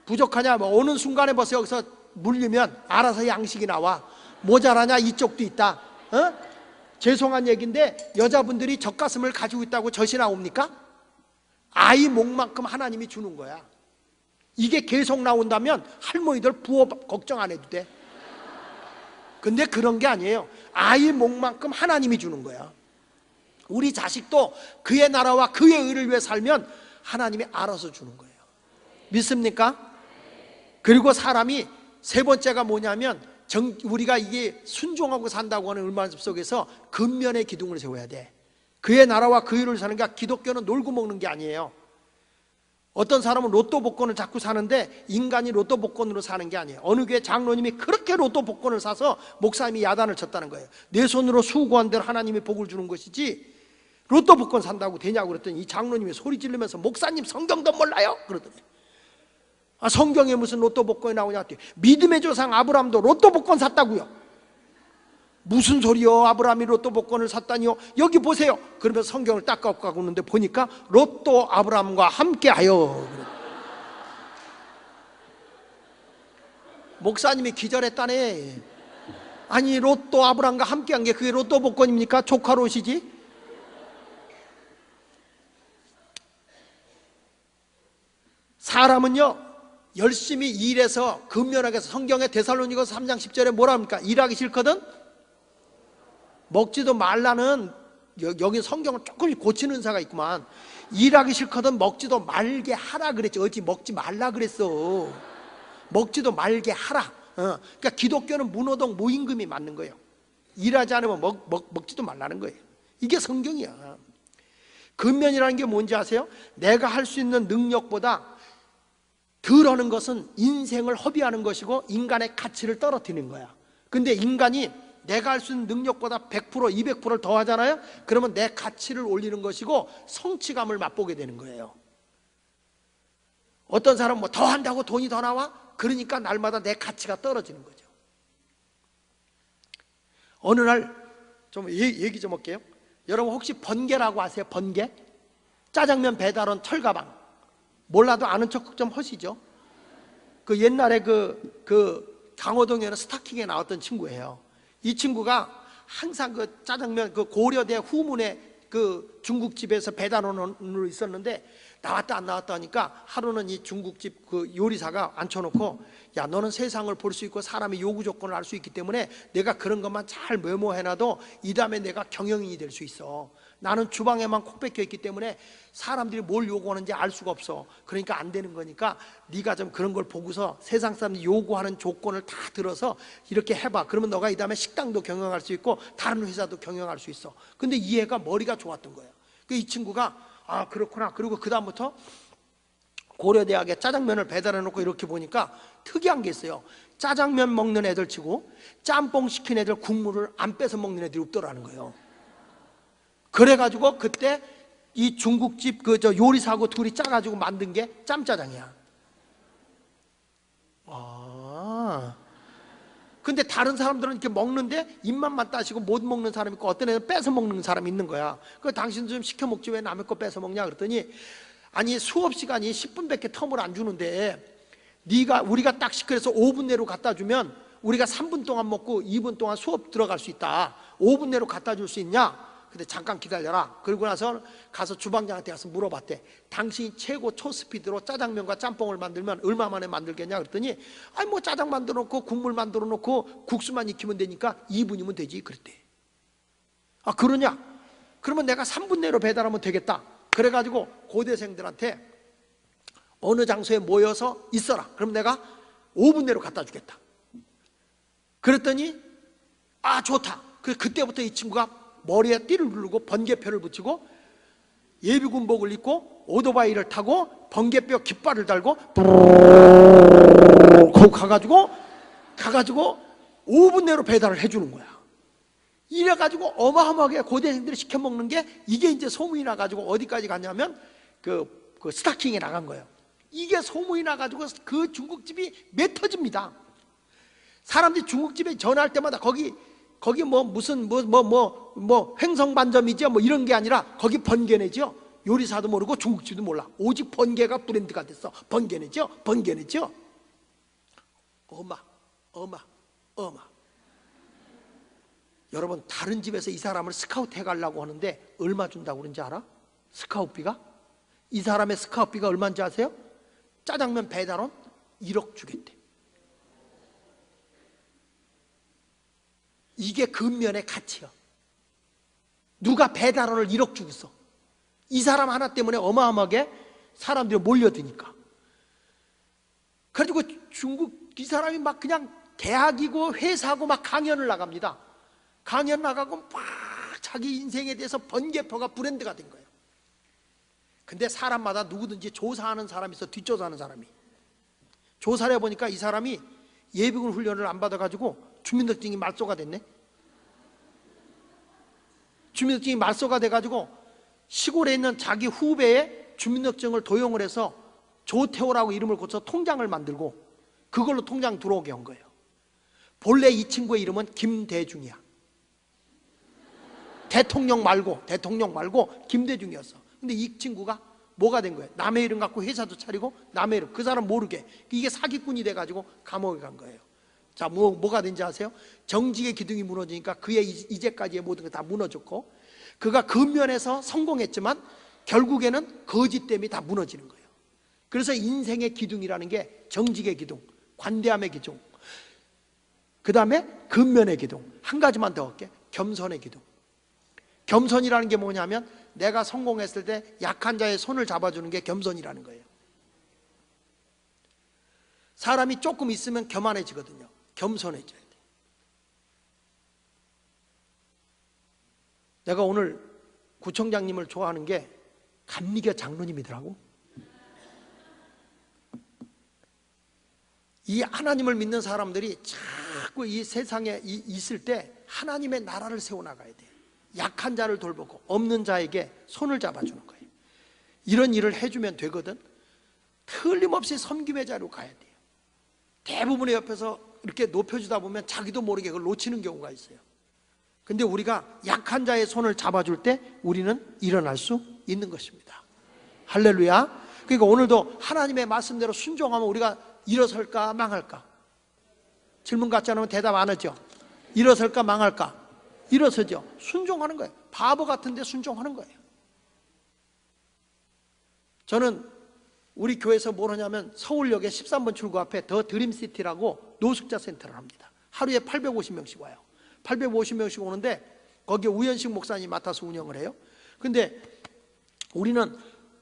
부족하냐? 뭐 오는 순간에 벌써 여기서 물리면 알아서 양식이 나와. 모자라냐? 이쪽도 있다. 죄송한 얘기인데 여자분들이 젖가슴을 가지고 있다고 젖이 나옵니까? 아이 목만큼 하나님이 주는 거야. 이게 계속 나온다면 할머니들 부업 걱정 안 해도 돼. 근데 그런 게 아니에요. 아이 목만큼 하나님이 주는 거야. 우리 자식도 그의 나라와 그의 의를 위해 살면 하나님이 알아서 주는 거예요. 믿습니까? 그리고 사람이 세 번째가 뭐냐면 우리가 이게 순종하고 산다고 하는 말씀 속에서 근면의 기둥을 세워야 돼. 그의 나라와 그 의를 사는 게, 기독교는 놀고 먹는 게 아니에요. 어떤 사람은 로또 복권을 자꾸 사는데 인간이 로또 복권으로 사는 게 아니에요. 어느 교회 장로님이 그렇게 로또 복권을 사서 목사님이 야단을 쳤다는 거예요. 내 손으로 수고한 대로 하나님이 복을 주는 것이지 로또 복권 산다고 되냐고 그랬더니 이 장로님이 소리 지르면서 목사님 성경도 몰라요? 그러더니 성경에 무슨 로또 복권이 나오냐 했더니 믿음의 조상 아브라함도 로또 복권 샀다고요. 무슨 소리요? 아브라함이 로또 복권을 샀다니요? 여기 보세요. 그러면서 성경을 딱 갖고 있는데 보니까 로또 아브라함과 함께하여. 목사님이 기절했다네. 아니 로또 아브라함과 함께한 게 그게 로또 복권입니까? 조카 롯이지. 사람은요 열심히 일해서 근면하게 해서, 성경에 데살로니가서 3장 10절에 뭐라 합니까? 일하기 싫거든 먹지도 말라는, 여기 성경을 조금 고치는 은사가 있구만. 일하기 싫거든 먹지도 말게 하라 그랬지. 어찌 먹지 말라 그랬어. 먹지도 말게 하라. 그러니까 기독교는 무노동 무임금이 맞는 거예요. 일하지 않으면 먹지도 말라는 거예요. 이게 성경이야. 근면이라는 게 뭔지 아세요? 내가 할 수 있는 능력보다 덜 하는 것은 인생을 허비하는 것이고 인간의 가치를 떨어뜨리는 거야. 근데 인간이 내가 할 수 있는 능력보다 100%, 200%를 더 하잖아요. 그러면 내 가치를 올리는 것이고 성취감을 맛보게 되는 거예요. 어떤 사람은 뭐 더 한다고 돈이 더 나와? 그러니까 날마다 내 가치가 떨어지는 거죠. 어느 날 좀 얘기 좀 할게요. 여러분 혹시 번개라고 아세요? 번개? 짜장면 배달원 철가방. 몰라도 아는 척 좀 하시죠. 그 옛날에 그 강호동에는 스타킹에 나왔던 친구예요. 이 친구가 항상 그 짜장면 그 고려대 후문에 그 중국집에서 배달원으로 있었는데 나왔다 안 나왔다 하니까 하루는 이 중국집 그 요리사가 앉혀놓고 야 너는 세상을 볼 수 있고 사람의 요구 조건을 알 수 있기 때문에 내가 그런 것만 잘 메모해놔도 이 다음에 내가 경영인이 될 수 있어. 나는 주방에만 콕 박혀 있기 때문에 사람들이 뭘 요구하는지 알 수가 없어. 그러니까 안 되는 거니까 네가 좀 그런 걸 보고서 세상 사람들이 요구하는 조건을 다 들어서 이렇게 해봐. 그러면 너가 이 다음에 식당도 경영할 수 있고 다른 회사도 경영할 수 있어. 근데 이 애가 머리가 좋았던 거예요. 이 친구가 아 그렇구나. 그리고 그 다음부터 고려대학에 짜장면을 배달해 놓고 이렇게 보니까 특이한 게 있어요. 짜장면 먹는 애들 치고 짬뽕 시킨 애들 국물을 안 빼서 먹는 애들이 없더라는 거예요. 그래가지고 그때 이 중국집 저 요리사하고 둘이 짜가지고 만든 게 짬짜장이야. 근데 다른 사람들은 이렇게 먹는데 입맛만 따시고 못 먹는 사람이 있고 어떤 애는 뺏어 먹는 사람이 있는 거야. 그 당신 좀 시켜 먹지 왜 남의 거 뺏어 먹냐 그랬더니 아니 수업 시간이 10분밖에 텀을 안 주는데 우리가 딱 시켜서 5분 내로 갖다 주면 우리가 3분 동안 먹고 2분 동안 수업 들어갈 수 있다. 5분 내로 갖다 줄 수 있냐? 근데 잠깐 기다려라. 그러고 나서 가서 주방장한테 가서 물어봤대. 당신이 최고 초스피드로 짜장면과 짬뽕을 만들면 얼마 만에 만들겠냐 그랬더니 아니 뭐 짜장 만들어 놓고 국물 만들어 놓고 국수만 익히면 되니까 2분이면 되지 그랬대. 아 그러냐? 그러면 내가 3분 내로 배달하면 되겠다. 그래가지고 고대생들한테 어느 장소에 모여서 있어라. 그럼 내가 5분 내로 갖다 주겠다. 그랬더니 아 좋다. 그때부터 이 친구가 머리에 띠를 누르고 번개표를 붙이고 예비군복을 입고 오토바이를 타고 번개뼈 깃발을 달고 가가지고 5분 내로 배달을 해주는 거야. 이래가지고 어마어마하게 고대생들이 시켜 먹는 게 이게 이제 소문이 나가지고 어디까지 갔냐면 그 스타킹에 나간 거예요. 이게 소문이 나가지고 그 중국집이 매 터집니다. 사람들이 중국집에 전화할 때마다 거기 거기 뭐 무슨 뭐 횡성반점이죠 뭐 이런 게 아니라 거기 번개내죠. 요리사도 모르고 중국집도 몰라. 오직 번개가 브랜드가 됐어. 번개내죠. 번개내죠. 어마. 여러분, 다른 집에서 이 사람을 스카우트 해가려고 하는데 얼마 준다고 그런지 알아? 스카우트비가? 이 사람의 스카우트비가 얼마인지 아세요? 짜장면 배달원 1억 주겠대. 이게 근면의 가치야. 누가 배달원을 1억 주겠어? 이 사람 하나 때문에 어마어마하게 사람들이 몰려드니까. 그래가지고 중국 이 사람이 막 그냥 대학이고 회사고 막 강연을 나갑니다. 강연 나가고 막 자기 인생에 대해서 번개표가 브랜드가 된 거예요. 근데 사람마다 누구든지 조사하는 사람이 있어. 뒷조사하는 사람이. 조사를 해보니까 이 사람이 예비군 훈련을 안 받아가지고 주민등록증이 말소가 됐네. 주민등록증이 말소가 돼가지고 시골에 있는 자기 후배의 주민등록증을 도용을 해서 조태호라고 이름을 고쳐 통장을 만들고 그걸로 통장 들어오게 한 거예요. 본래 이 친구의 이름은 김대중이야. 대통령 말고 김대중이었어. 근데 이 친구가 뭐가 된 거예요? 남의 이름 갖고 회사도 차리고 남의 이름, 그 사람 모르게 이게 사기꾼이 돼가지고 감옥에 간 거예요. 자, 뭐가 된지 아세요? 정직의 기둥이 무너지니까 그의 이제까지의 모든 게 다 무너졌고, 그가 근면에서 성공했지만 결국에는 거짓 때문에 다 무너지는 거예요. 그래서 인생의 기둥이라는 게 정직의 기둥, 관대함의 기둥, 그 다음에 근면의 기둥, 한 가지만 더 할게. 겸손의 기둥. 겸손이라는 게 뭐냐면 내가 성공했을 때 약한 자의 손을 잡아주는 게 겸손이라는 거예요. 사람이 조금 있으면 교만해지거든요. 겸손해져야 돼. 내가 오늘 구청장님을 좋아하는 게 감리교 장로님이더라고. 이 하나님을 믿는 사람들이 자꾸 이 세상에 있을 때 하나님의 나라를 세워나가야 돼. 약한 자를 돌보고 없는 자에게 손을 잡아주는 거예요. 이런 일을 해주면 되거든. 틀림없이 섬김의 자리로 가야 돼요. 대부분의 옆에서 이렇게 높여주다 보면 자기도 모르게 그걸 놓치는 경우가 있어요. 근데 우리가 약한 자의 손을 잡아줄 때 우리는 일어날 수 있는 것입니다. 할렐루야. 그러니까 오늘도 하나님의 말씀대로 순종하면 우리가 일어설까 망할까? 질문 같지 않으면 대답 안 하죠. 일어설까 망할까? 일어서죠. 순종하는 거예요. 바보 같은데 순종하는 거예요. 저는 우리 교회에서 뭘 하냐면 서울역에 13번 출구 앞에 더 드림시티라고 노숙자 센터를 합니다. 하루에 850명씩 와요. 850명씩 오는데 거기에 우현식 목사님이 맡아서 운영을 해요. 근데 우리는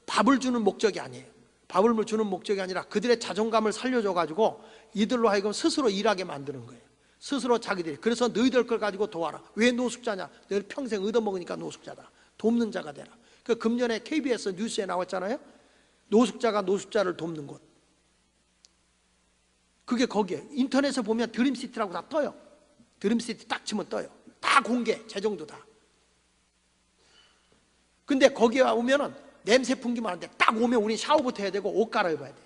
밥을 주는 목적이 아니에요. 밥을 주는 목적이 아니라 그들의 자존감을 살려줘가지고 이들로 하여금 스스로 일하게 만드는 거예요. 스스로 자기들이. 그래서 너희들 걸 가지고 도와라. 왜 노숙자냐? 너희들 평생 얻어먹으니까 노숙자다. 돕는 자가 되라. 그 금년에 KBS 뉴스에 나왔잖아요. 노숙자가 노숙자를 돕는 곳. 그게 거기에 인터넷에 보면 드림시티라고 다 떠요. 드림시티 딱 치면 떠요. 다 공개, 재정도 다. 근데 거기에 오면은 냄새 풍기만 하는데 딱 오면 우린 샤워부터 해야 되고 옷 갈아입어야 돼.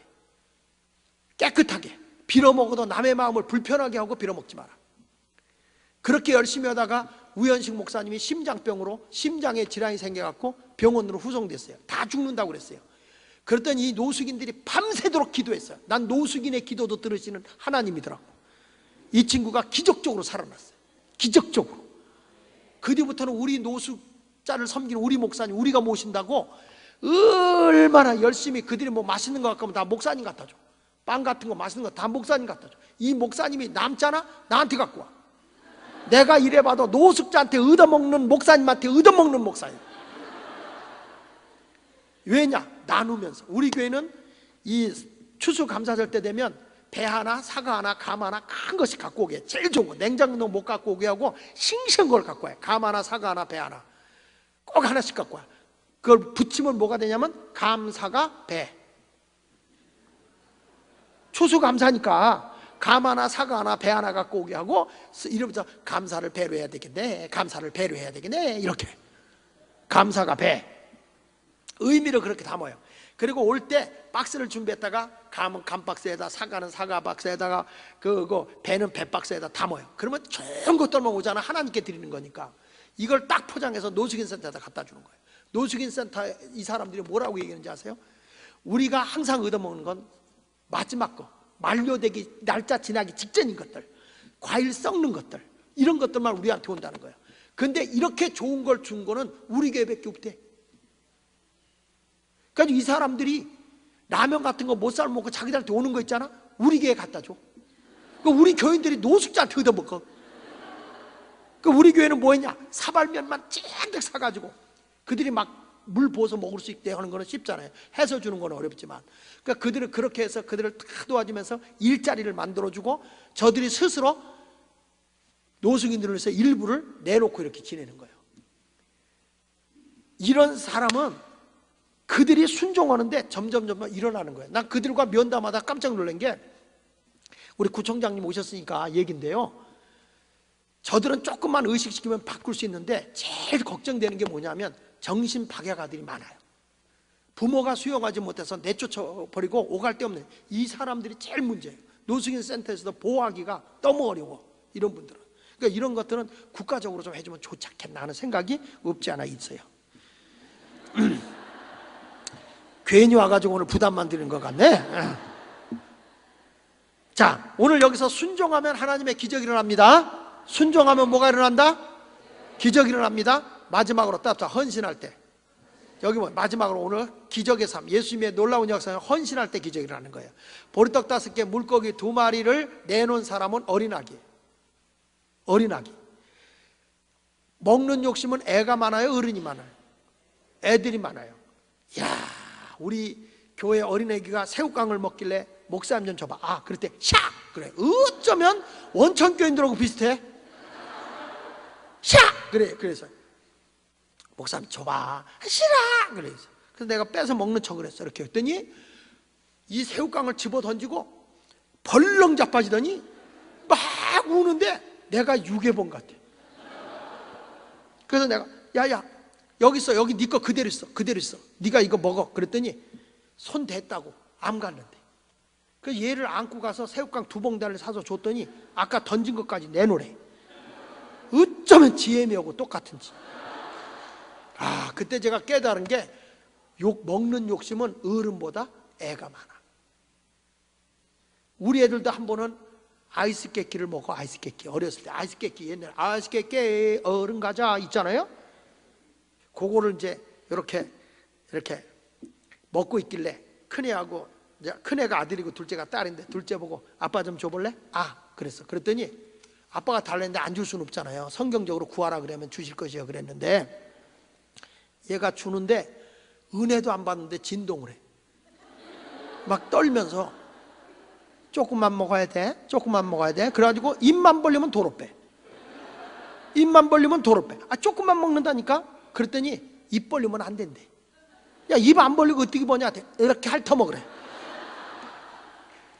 깨끗하게. 빌어먹어도 남의 마음을 불편하게 하고 빌어먹지 마라. 그렇게 열심히 하다가 우현식 목사님이 심장병으로 심장에 질환이 생겨갖고 병원으로 후송됐어요. 다 죽는다고 그랬어요. 그랬더니 이 노숙인들이 밤새도록 기도했어요. 난 노숙인의 기도도 들으시는 하나님이더라고. 이 친구가 기적적으로 살아났어요. 기적적으로. 그 뒤부터는 우리 노숙자를 섬기는 우리 목사님, 우리가 모신다고 얼마나 열심히 그들이 뭐 맛있는 거 갖고 오면 다 목사님 갖다 줘. 빵 같은 거 맛있는 거 다 목사님 갖다 줘. 이 목사님이 남잖아? 나한테 갖고 와. 내가 이래봐도 노숙자한테 얻어먹는 목사님한테 얻어먹는 목사님. 왜냐? 나누면서. 우리 교회는 이 추수감사절 때 되면 배 하나, 사과 하나, 감 하나 큰 것씩 갖고 오게. 제일 좋은 거. 냉장고 못 갖고 오게 하고 싱싱한 걸 갖고 와요. 감 하나, 사과 하나, 배 하나. 꼭 하나씩 갖고 와. 그걸 붙이면 뭐가 되냐면 감, 사과, 배. 추수감사니까 감 하나, 사과 하나, 배 하나 갖고 오게 하고 이러면서 감사를 배로 해야 되겠네. 감사를 배로 해야 되겠네. 이렇게. 감사가 배. 의미를 그렇게 담아요. 그리고 올 때 박스를 준비했다가 감은 감 박스에다, 사과는 사과 박스에다가, 배는 배 박스에다 담아요. 그러면 좋은 것들만 오잖아. 하나님께 드리는 거니까. 이걸 딱 포장해서 노숙인 센터에다 갖다 주는 거예요. 노숙인 센터 이 사람들이 뭐라고 얘기하는지 아세요? 우리가 항상 얻어먹는 건 마지막 거, 만료되기 날짜 지나기 직전인 것들, 과일 썩는 것들, 이런 것들만 우리한테 온다는 거예요. 근데 이렇게 좋은 걸 준 거는 우리 교회밖에 없대. 그러니까 이 사람들이 라면 같은 거 못 살 먹고 자기들한테 오는 거 있잖아. 우리 교회에 갖다 줘. 그러니까 우리 교인들이 노숙자한테 얻어먹어. 그러니까 우리 교회는 뭐 했냐? 사발면만 쨍득 사가지고 그들이 막 물 부어서 먹을 수 있게 하는 거는 쉽잖아요. 해서 주는 건 어렵지만. 그러니까 그들을 그렇게 해서 그들을 다 도와주면서 일자리를 만들어주고 저들이 스스로 노숙인들에서 일부를 내놓고 이렇게 지내는 거예요. 이런 사람은 그들이 순종하는데 점점 일어나는 거예요. 난 그들과 면담하다 깜짝 놀란 게, 우리 구청장님 오셨으니까 얘긴데요, 저들은 조금만 의식시키면 바꿀 수 있는데 제일 걱정되는 게 뭐냐면 정신박약아들이 많아요. 부모가 수용하지 못해서 내쫓아버리고 오갈 데 없는 이 사람들이 제일 문제예요. 노숙인 센터에서도 보호하기가 너무 어려워, 이런 분들은. 그러니까 이런 것들은 국가적으로 좀 해주면 좋지 않겠나 하는 생각이 없지 않아 있어요. 괜히 와가지고 오늘 부담만 드리는 것 같네. 자, 오늘 여기서 순종하면 하나님의 기적이 일어납니다. 순종하면 뭐가 일어난다? 기적이 일어납니다. 마지막으로 따뜻하 헌신할 때, 여기 뭐 마지막으로 오늘 기적의 삶, 예수님의 놀라운 역사는 헌신할 때 기적이 일어나는 거예요. 보리떡 5개, 물고기 2마리를 내놓은 사람은 어린아기예요. 어린아기. 먹는 욕심은 애가 많아요, 어른이 많아요? 애들이 많아요. 이야, 우리 교회 어린애기가 새우깡을 먹길래 목사님 좀 줘봐. 아, 그럴 때 샥! 그래. 어쩌면 원천교인들하고 비슷해. 샥! 그래. 그래서 목사님 줘봐. 싫어! 그래서 내가 뺏어 먹는 척을 했어. 이렇게 했더니 이 새우깡을 집어 던지고 벌렁 자빠지더니 막 우는데 내가 유괴범 같아. 그래서 내가 야야, 여기 있어. 여기 네 거 그대로 있어. 그대로 있어. 네가 이거 먹어. 그랬더니 손 댔다고 암 갔는데. 그래서 얘를 안고 가서 새우깡 2봉다리를 사서 줬더니 아까 던진 것까지 내놓으래. 어쩌면 지혜미하고 똑같은지. 아, 그때 제가 깨달은 게, 먹는 욕심은 어른보다 애가 많아. 우리 애들도 한 번은 아이스 깨끼를 먹어. 아이스 깨끼. 어렸을 때 아이스 깨끼, 옛날에 아이스 깨끼 어른 가자 있잖아요. 그거를 이제 이렇게 먹고 있길래 큰애하고, 큰애가 아들이고 둘째가 딸인데, 둘째 보고 아빠 좀 줘볼래? 아, 그랬어. 그랬더니 아빠가 달랬는데 안 줄 수는 없잖아요. 성경적으로 구하라 그러면 주실 것이요 그랬는데, 얘가 주는데 은혜도 안 받는데 진동을 해. 막 떨면서 조금만 먹어야 돼, 조금만 먹어야 돼. 그래가지고 입만 벌리면 도로 빼. 입만 벌리면 도로 빼. 아, 조금만 먹는다니까? 그랬더니 입 벌리면 안 된대. 야, 입 안 벌리고 어떻게 보냐? 이렇게 핥아먹으래.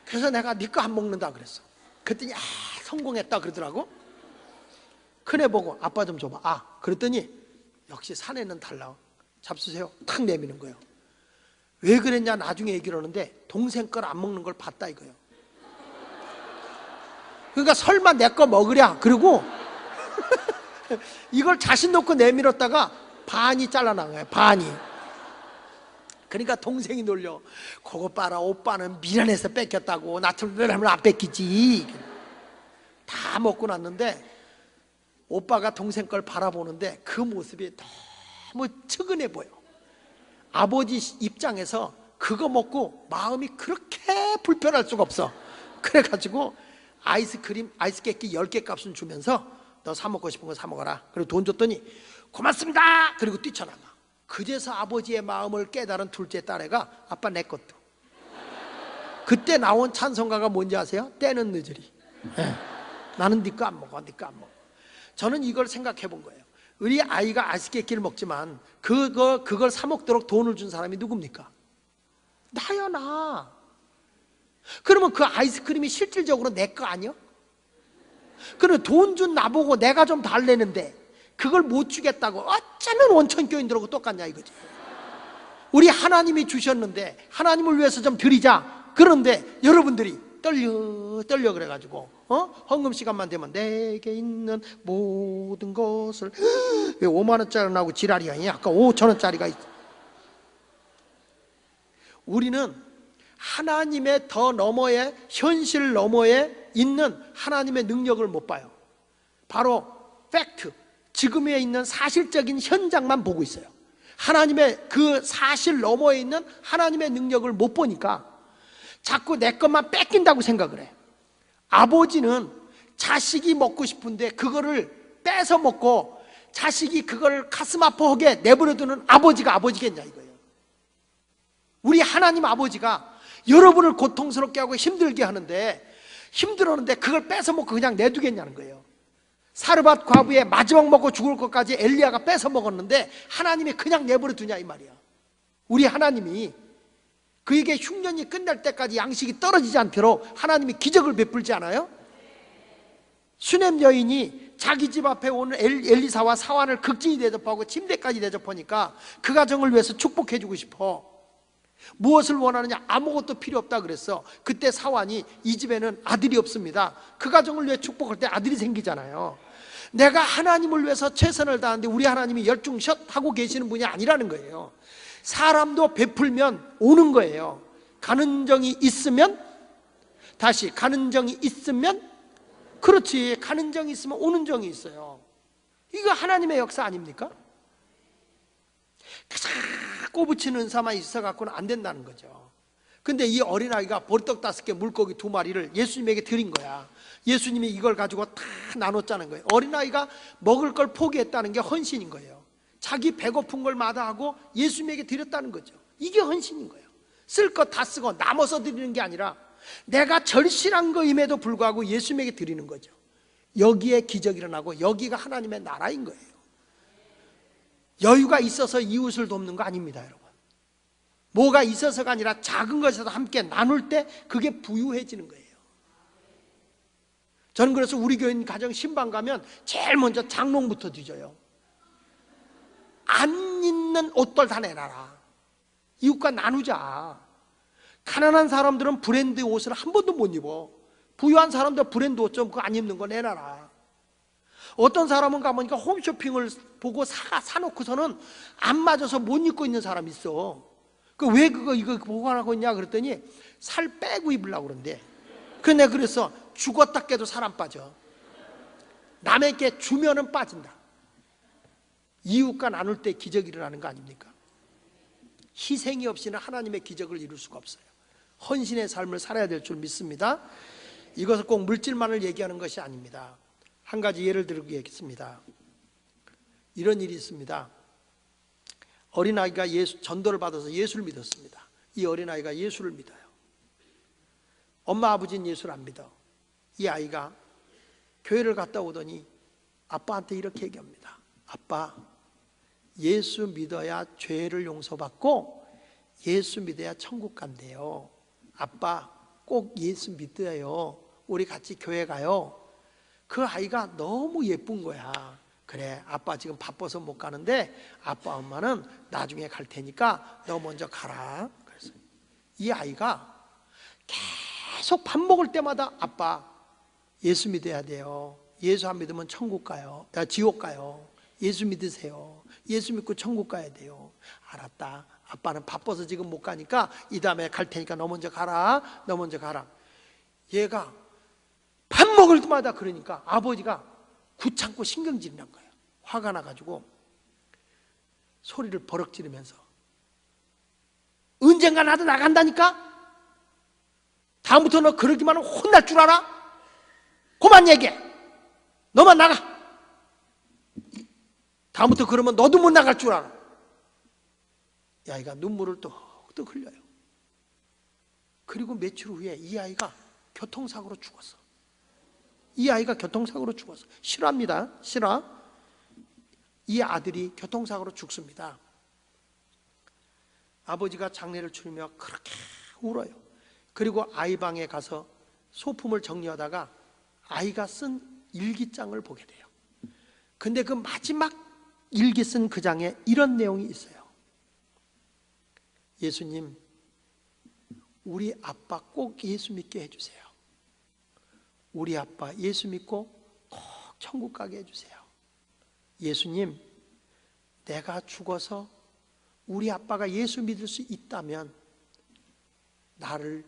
그래서 내가 네 거 안 먹는다 그랬어. 그랬더니 아, 성공했다 그러더라고. 큰애 보고 아빠 좀 줘봐. 아, 그랬더니 역시 사내는 달라. 잡수세요. 탁 내미는 거예요. 왜 그랬냐 나중에 얘기를 하는데, 동생 걸 안 먹는 걸 봤다 이거예요. 그러니까 설마 내 거 먹으랴. 그리고 이걸 자신 놓고 내밀었다가 반이 잘라난 거예요. 반이. 그러니까 동생이 놀려. 그거 봐라, 오빠는 미련해서 뺏겼다고. 나처럼 안 뺏기지. 다 먹고 났는데 오빠가 동생 걸 바라보는데 그 모습이 너무 측은해 보여. 아버지 입장에서 그거 먹고 마음이 그렇게 불편할 수가 없어. 그래가지고 아이스크림, 아이스 깨끼 10개 값은 주면서 너 사 먹고 싶은 거 사 먹어라. 그리고 돈 줬더니 고맙습니다. 그리고 뛰쳐나가. 그제서 아버지의 마음을 깨달은 둘째 딸애가 아빠 내 것도. 그때 나온 찬송가가 뭔지 아세요? 때는 늦으리. 나는 네 거 안 먹어, 네 거 안 먹어. 저는 이걸 생각해 본 거예요. 우리 아이가 아이스케이크를 먹지만 그걸 사 먹도록 돈을 준 사람이 누굽니까? 나야, 나. 그러면 그 아이스크림이 실질적으로 내 거 아니야? 그러면 돈 준 나보고 내가 좀 달래는데 그걸 못 주겠다고 어쩌면 원천교인들하고 똑같냐 이거지. 우리 하나님이 주셨는데 하나님을 위해서 좀 드리자. 그런데 여러분들이 떨려 그래가지고 헌금 시간만 되면 내게 있는 모든 것을 왜 5만 원짜리 나오고 지랄이야. 아까 5천 원짜리가 있어. 우리는 하나님의 더 너머에, 현실 너머에 있는 하나님의 능력을 못 봐요. 바로 팩트, 지금에 있는 사실적인 현장만 보고 있어요. 하나님의 그 사실 너머에 있는 하나님의 능력을 못 보니까 자꾸 내 것만 뺏긴다고 생각을 해. 아버지는 자식이 먹고 싶은데 그거를 뺏어 먹고 자식이 그걸 가슴 아파하게 내버려두는 아버지가 아버지겠냐 이거예요. 우리 하나님 아버지가 여러분을 고통스럽게 하고 힘들게 하는데, 힘들었는데 그걸 뺏어 먹고 그냥 내두겠냐는 거예요. 사르밧 과부의 마지막 먹고 죽을 것까지 엘리야가 뺏어 먹었는데 하나님이 그냥 내버려 두냐 이 말이야. 우리 하나님이 그에게 흉년이 끝날 때까지 양식이 떨어지지 않도록 하나님이 기적을 베풀지 않아요? 수넴 여인이 자기 집 앞에 오는 엘리사와 사환을 극진히 대접하고 침대까지 대접하니까 그 가정을 위해서 축복해 주고 싶어. 무엇을 원하느냐? 아무것도 필요 없다 그랬어. 그때 사환이 이 집에는 아들이 없습니다. 그 가정을 위해 축복할 때 아들이 생기잖아요. 내가 하나님을 위해서 최선을 다하는데 우리 하나님이 열중샷 하고 계시는 분이 아니라는 거예요. 사람도 베풀면 오는 거예요. 가는 정이 있으면, 다시 가는 정이 있으면, 그렇지, 가는 정이 있으면 오는 정이 있어요. 이거 하나님의 역사 아닙니까? 자꾸 붙이는 은사만 있어갖고는 안 된다는 거죠. 근데 이 어린아이가 보리떡 5개 물고기 2마리를 예수님에게 드린 거야. 예수님이 이걸 가지고 다 나눴자는 거예요. 어린아이가 먹을 걸 포기했다는 게 헌신인 거예요. 자기 배고픈 걸 마다하고 예수님에게 드렸다는 거죠. 이게 헌신인 거예요. 쓸 것 다 쓰고 남아서 드리는 게 아니라 내가 절실한 거임에도 불구하고 예수님에게 드리는 거죠. 여기에 기적이 일어나고 여기가 하나님의 나라인 거예요. 여유가 있어서 이웃을 돕는 거 아닙니다, 여러분. 뭐가 있어서가 아니라 작은 것에서 함께 나눌 때 그게 부유해지는 거예요. 저는 그래서 우리 교인 가정 신방 가면 제일 먼저 장롱부터 뒤져요. 안 입는 옷들 다 내놔라. 이웃과 나누자. 가난한 사람들은 브랜드 옷을 한 번도 못 입어. 부유한 사람들 브랜드 옷 좀 그거 안 입는 거 내놔라. 어떤 사람은 가보니까 홈쇼핑을 보고 사놓고서는 안 맞아서 못 입고 있는 사람이 있어. 왜 이거 보관하고 있냐 그랬더니 살 빼고 입으려고 그러는데, 내가 그래서 죽었다 깨도 살 안 빠져. 남에게 주면은 빠진다. 이웃과 나눌 때 기적이 일어나는 거 아닙니까? 희생이 없이는 하나님의 기적을 이룰 수가 없어요. 헌신의 삶을 살아야 될 줄 믿습니다. 이것은 꼭 물질만을 얘기하는 것이 아닙니다. 한 가지 예를 들겠습니다. 이런 일이 있습니다. 어린아이가 전도를 받아서 예수를 믿었습니다. 이 어린아이가 예수를 믿어요. 엄마 아버지는 예수를 안 믿어. 이 아이가 교회를 갔다 오더니 아빠한테 이렇게 얘기합니다. 아빠, 예수 믿어야 죄를 용서받고 예수 믿어야 천국 간대요. 아빠, 꼭 예수 믿어요. 우리 같이 교회 가요. 그 아이가 너무 예쁜 거야. 그래, 아빠 지금 바빠서 못 가는데 아빠 엄마는 나중에 갈 테니까 너 먼저 가라. 그래서 이 아이가 계속 밥 먹을 때마다 아빠, 예수 믿어야 돼요. 예수 안 믿으면 천국 가요. 지옥 가요. 예수 믿으세요. 예수 믿고 천국 가야 돼요. 알았다. 아빠는 바빠서 지금 못 가니까 이 다음에 갈 테니까 너 먼저 가라. 너 먼저 가라. 얘가 밥 먹을 때마다 그러니까 아버지가 구창고 신경질이 난 거예요. 화가 나가지고 소리를 버럭 지르면서 언젠가 나도 나간다니까? 다음부터 너 그러기만 하면 혼날 줄 알아? 그만 얘기해. 너만 나가. 다음부터 그러면 너도 못 나갈 줄 알아. 이 아이가 눈물을 뚝뚝 흘려요. 그리고 며칠 후에 이 아이가 교통사고로 죽었어. 이 아이가 교통사고로 죽었어. 실화입니다. 실화. 이 아들이 교통사고로 죽습니다. 아버지가 장례를 치르며 그렇게 울어요. 그리고 아이 방에 가서 소품을 정리하다가 아이가 쓴 일기장을 보게 돼요. 근데 그 마지막 일기 쓴 그 장에 이런 내용이 있어요. 예수님, 우리 아빠 꼭 예수 믿게 해주세요. 우리 아빠 예수 믿고 꼭 천국 가게 해주세요. 예수님, 내가 죽어서 우리 아빠가 예수 믿을 수 있다면 나를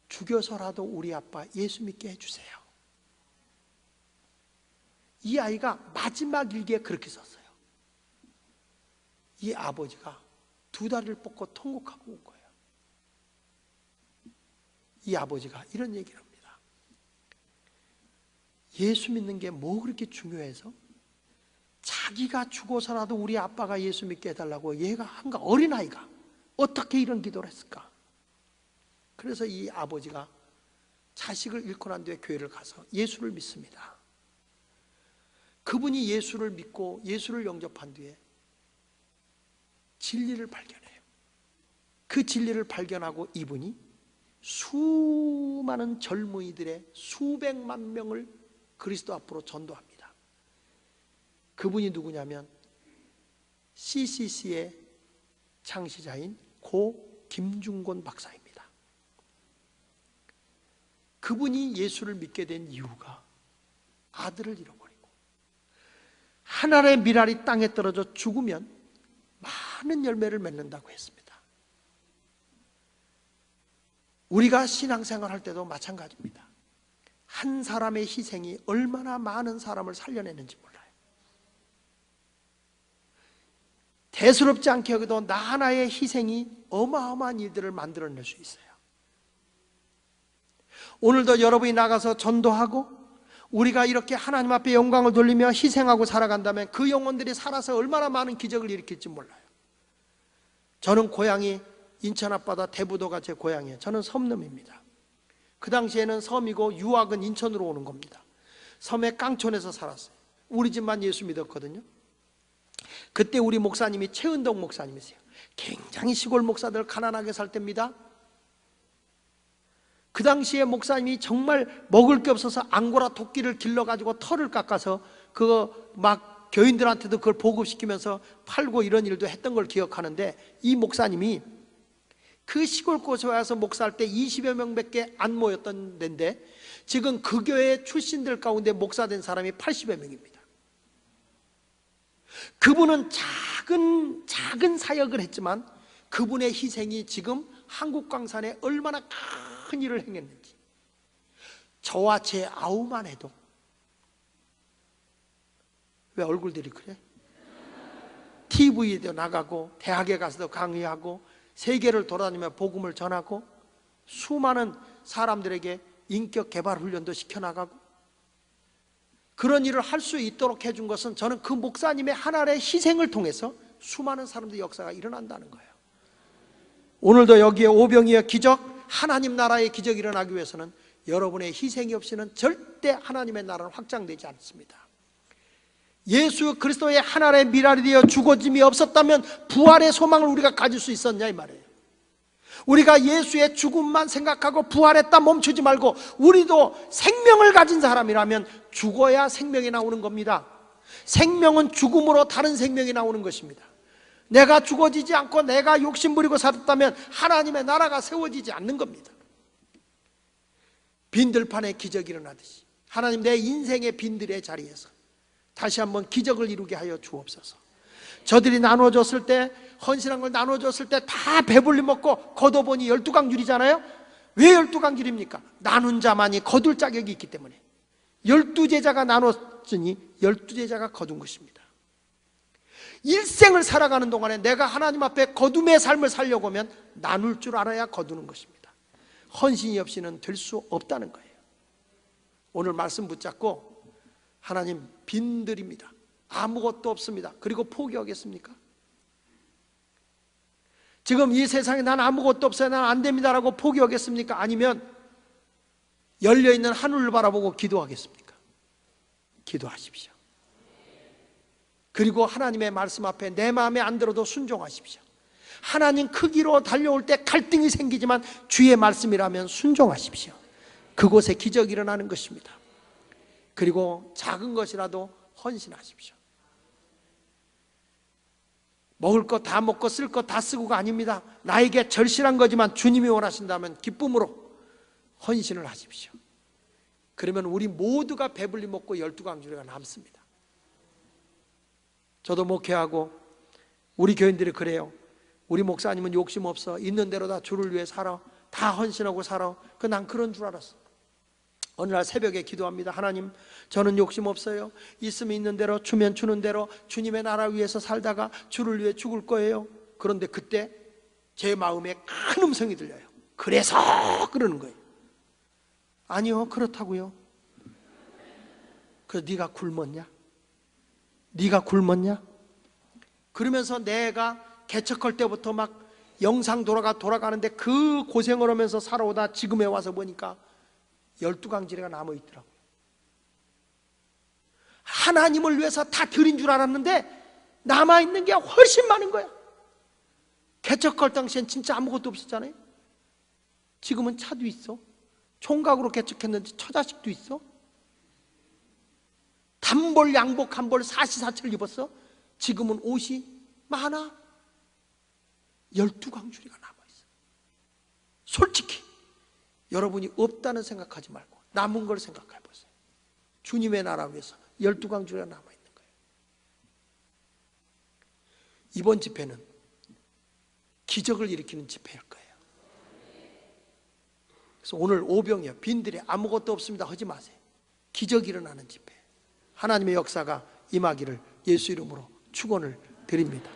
죽여서라도 우리 아빠 예수 믿게 해주세요. 이 아이가 마지막 일기에 그렇게 썼어요. 이 아버지가 두 다리를 뻗고 통곡하고 온 거예요. 이 아버지가 이런 얘기를 합니다. 예수 믿는 게 뭐 그렇게 중요해서 자기가 죽어서라도 우리 아빠가 예수 믿게 해달라고 얘가 한가 어린아이가 어떻게 이런 기도를 했을까? 그래서 이 아버지가 자식을 잃고 난 뒤에 교회를 가서 예수를 믿습니다. 그분이 예수를 믿고 예수를 영접한 뒤에 진리를 발견해요. 그 진리를 발견하고 이분이 수많은 젊은이들의 수백만 명을 그리스도 앞으로 전도합니다. 그분이 누구냐면 CCC의 창시자인 고 김중곤 박사입니다. 그분이 예수를 믿게 된 이유가 아들을 잃어버리고 하나의 밀알이 땅에 떨어져 죽으면 많은 열매를 맺는다고 했습니다. 우리가 신앙생활 할 때도 마찬가지입니다. 한 사람의 희생이 얼마나 많은 사람을 살려내는지 몰라요. 대수롭지 않게 여기도 나 하나의 희생이 어마어마한 일들을 만들어낼 수 있어요. 오늘도 여러분이 나가서 전도하고 우리가 이렇게 하나님 앞에 영광을 돌리며 희생하고 살아간다면 그 영혼들이 살아서 얼마나 많은 기적을 일으킬지 몰라요. 저는 고향이 인천 앞바다 대부도가 제 고향이에요. 저는 섬놈입니다. 그 당시에는 섬이고 유학은 인천으로 오는 겁니다. 섬의 깡촌에서 살았어요. 우리 집만 예수 믿었거든요. 그때 우리 목사님이 최은덕 목사님이세요. 굉장히 시골 목사들 가난하게 살 때입니다. 그 당시에 목사님이 정말 먹을 게 없어서 앙고라 토끼를 길러가지고 털을 깎아서 그거 막 교인들한테도 그걸 보급시키면서 팔고 이런 일도 했던 걸 기억하는데, 이 목사님이 그 시골 곳에 와서 목사할 때 20여 명밖에 안 모였던 데인데 지금 그 교회 출신들 가운데 목사 된 사람이 80여 명입니다. 그분은 작은 사역을 했지만 그분의 희생이 지금 한국광산에 얼마나 큰 일을 행했는지, 저와 제 아우만 해도. 왜 얼굴들이 그래? TV에도 나가고 대학에 가서도 강의하고 세계를 돌아다니며 복음을 전하고 수많은 사람들에게 인격 개발 훈련도 시켜나가고 그런 일을 할 수 있도록 해준 것은 저는 그 목사님의 하나의 희생을 통해서 수많은 사람들의 역사가 일어난다는 거예요. 오늘도 여기에 오병이의 기적, 하나님 나라의 기적이 일어나기 위해서는 여러분의 희생이 없이는 절대 하나님의 나라는 확장되지 않습니다. 예수 그리스도의 하나의 밀알이 되어 죽어짐이 없었다면 부활의 소망을 우리가 가질 수 있었냐 이 말이에요. 우리가 예수의 죽음만 생각하고 부활했다 멈추지 말고 우리도 생명을 가진 사람이라면 죽어야 생명이 나오는 겁니다. 생명은 죽음으로 다른 생명이 나오는 것입니다. 내가 죽어지지 않고 내가 욕심부리고 살았다면 하나님의 나라가 세워지지 않는 겁니다. 빈들판에 기적이 일어나듯이 하나님, 내 인생의 빈들의 자리에서 다시 한번 기적을 이루게 하여 주옵소서. 저들이 나눠줬을 때, 헌신한 걸 나눠줬을 때 다 배불리 먹고 걷어보니 12강줄이잖아요. 왜 12강줄입니까? 나눈 자만이 거둘 자격이 있기 때문에. 12제자가 나눴으니 12제자가 거둔 것입니다. 일생을 살아가는 동안에 내가 하나님 앞에 거둠의 삶을 살려고 하면 나눌 줄 알아야 거두는 것입니다. 헌신이 없이는 될 수 없다는 거예요. 오늘 말씀 붙잡고, 하나님 빈들입니다. 아무것도 없습니다. 그리고 포기하겠습니까? 지금 이 세상에 난 아무것도 없어요, 난 안 됩니다 라고 포기하겠습니까? 아니면 열려있는 하늘을 바라보고 기도하겠습니까? 기도하십시오. 그리고 하나님의 말씀 앞에 내 마음에 안 들어도 순종하십시오. 하나님 크기로 달려올 때 갈등이 생기지만 주의 말씀이라면 순종하십시오. 그곳에 기적이 일어나는 것입니다. 그리고 작은 것이라도 헌신하십시오. 먹을 거 다 먹고 쓸 거 다 쓰고가 아닙니다. 나에게 절실한 거지만 주님이 원하신다면 기쁨으로 헌신을 하십시오. 그러면 우리 모두가 배불리 먹고 12강주리가 남습니다. 저도 목회하고 우리 교인들이 그래요. 우리 목사님은 욕심 없어. 있는 대로 다 주를 위해 살아. 다 헌신하고 살아. 난 그런 줄 알았어. 어느 날 새벽에 기도합니다. 하나님, 저는 욕심 없어요. 있으면 있는 대로, 주면 주는 대로 주님의 나라 위해서 살다가 주를 위해 죽을 거예요. 그런데 그때 제 마음에 큰 음성이 들려요. 그래서 그러는 거예요. 아니요, 그렇다고요. 그래서 네가 굶었냐? 네가 굶었냐? 그러면서 내가 개척할 때부터 막 영상 돌아가는데 그 고생을 하면서 살아오다 지금에 와서 보니까 12강지례가 남아있더라고요. 하나님을 위해서 다 드린 줄 알았는데 남아있는 게 훨씬 많은 거야. 개척할 당시엔 진짜 아무것도 없었잖아요. 지금은 차도 있어. 총각으로 개척했는데 처자식도 있어. 단벌 양복 한 벌 사시사철 입었어. 지금은 옷이 많아. 12강주리가 남아있어. 솔직히 여러분이 없다는 생각하지 말고 남은 걸 생각해 보세요. 주님의 나라 위해서 12강주리가 남아있는 거예요. 이번 집회는 기적을 일으키는 집회일 거예요. 그래서 오늘 오병이어 빈들에 아무것도 없습니다 하지 마세요. 기적이 일어나는 집회, 하나님의 역사가 임하기를 예수 이름으로 축원을 드립니다.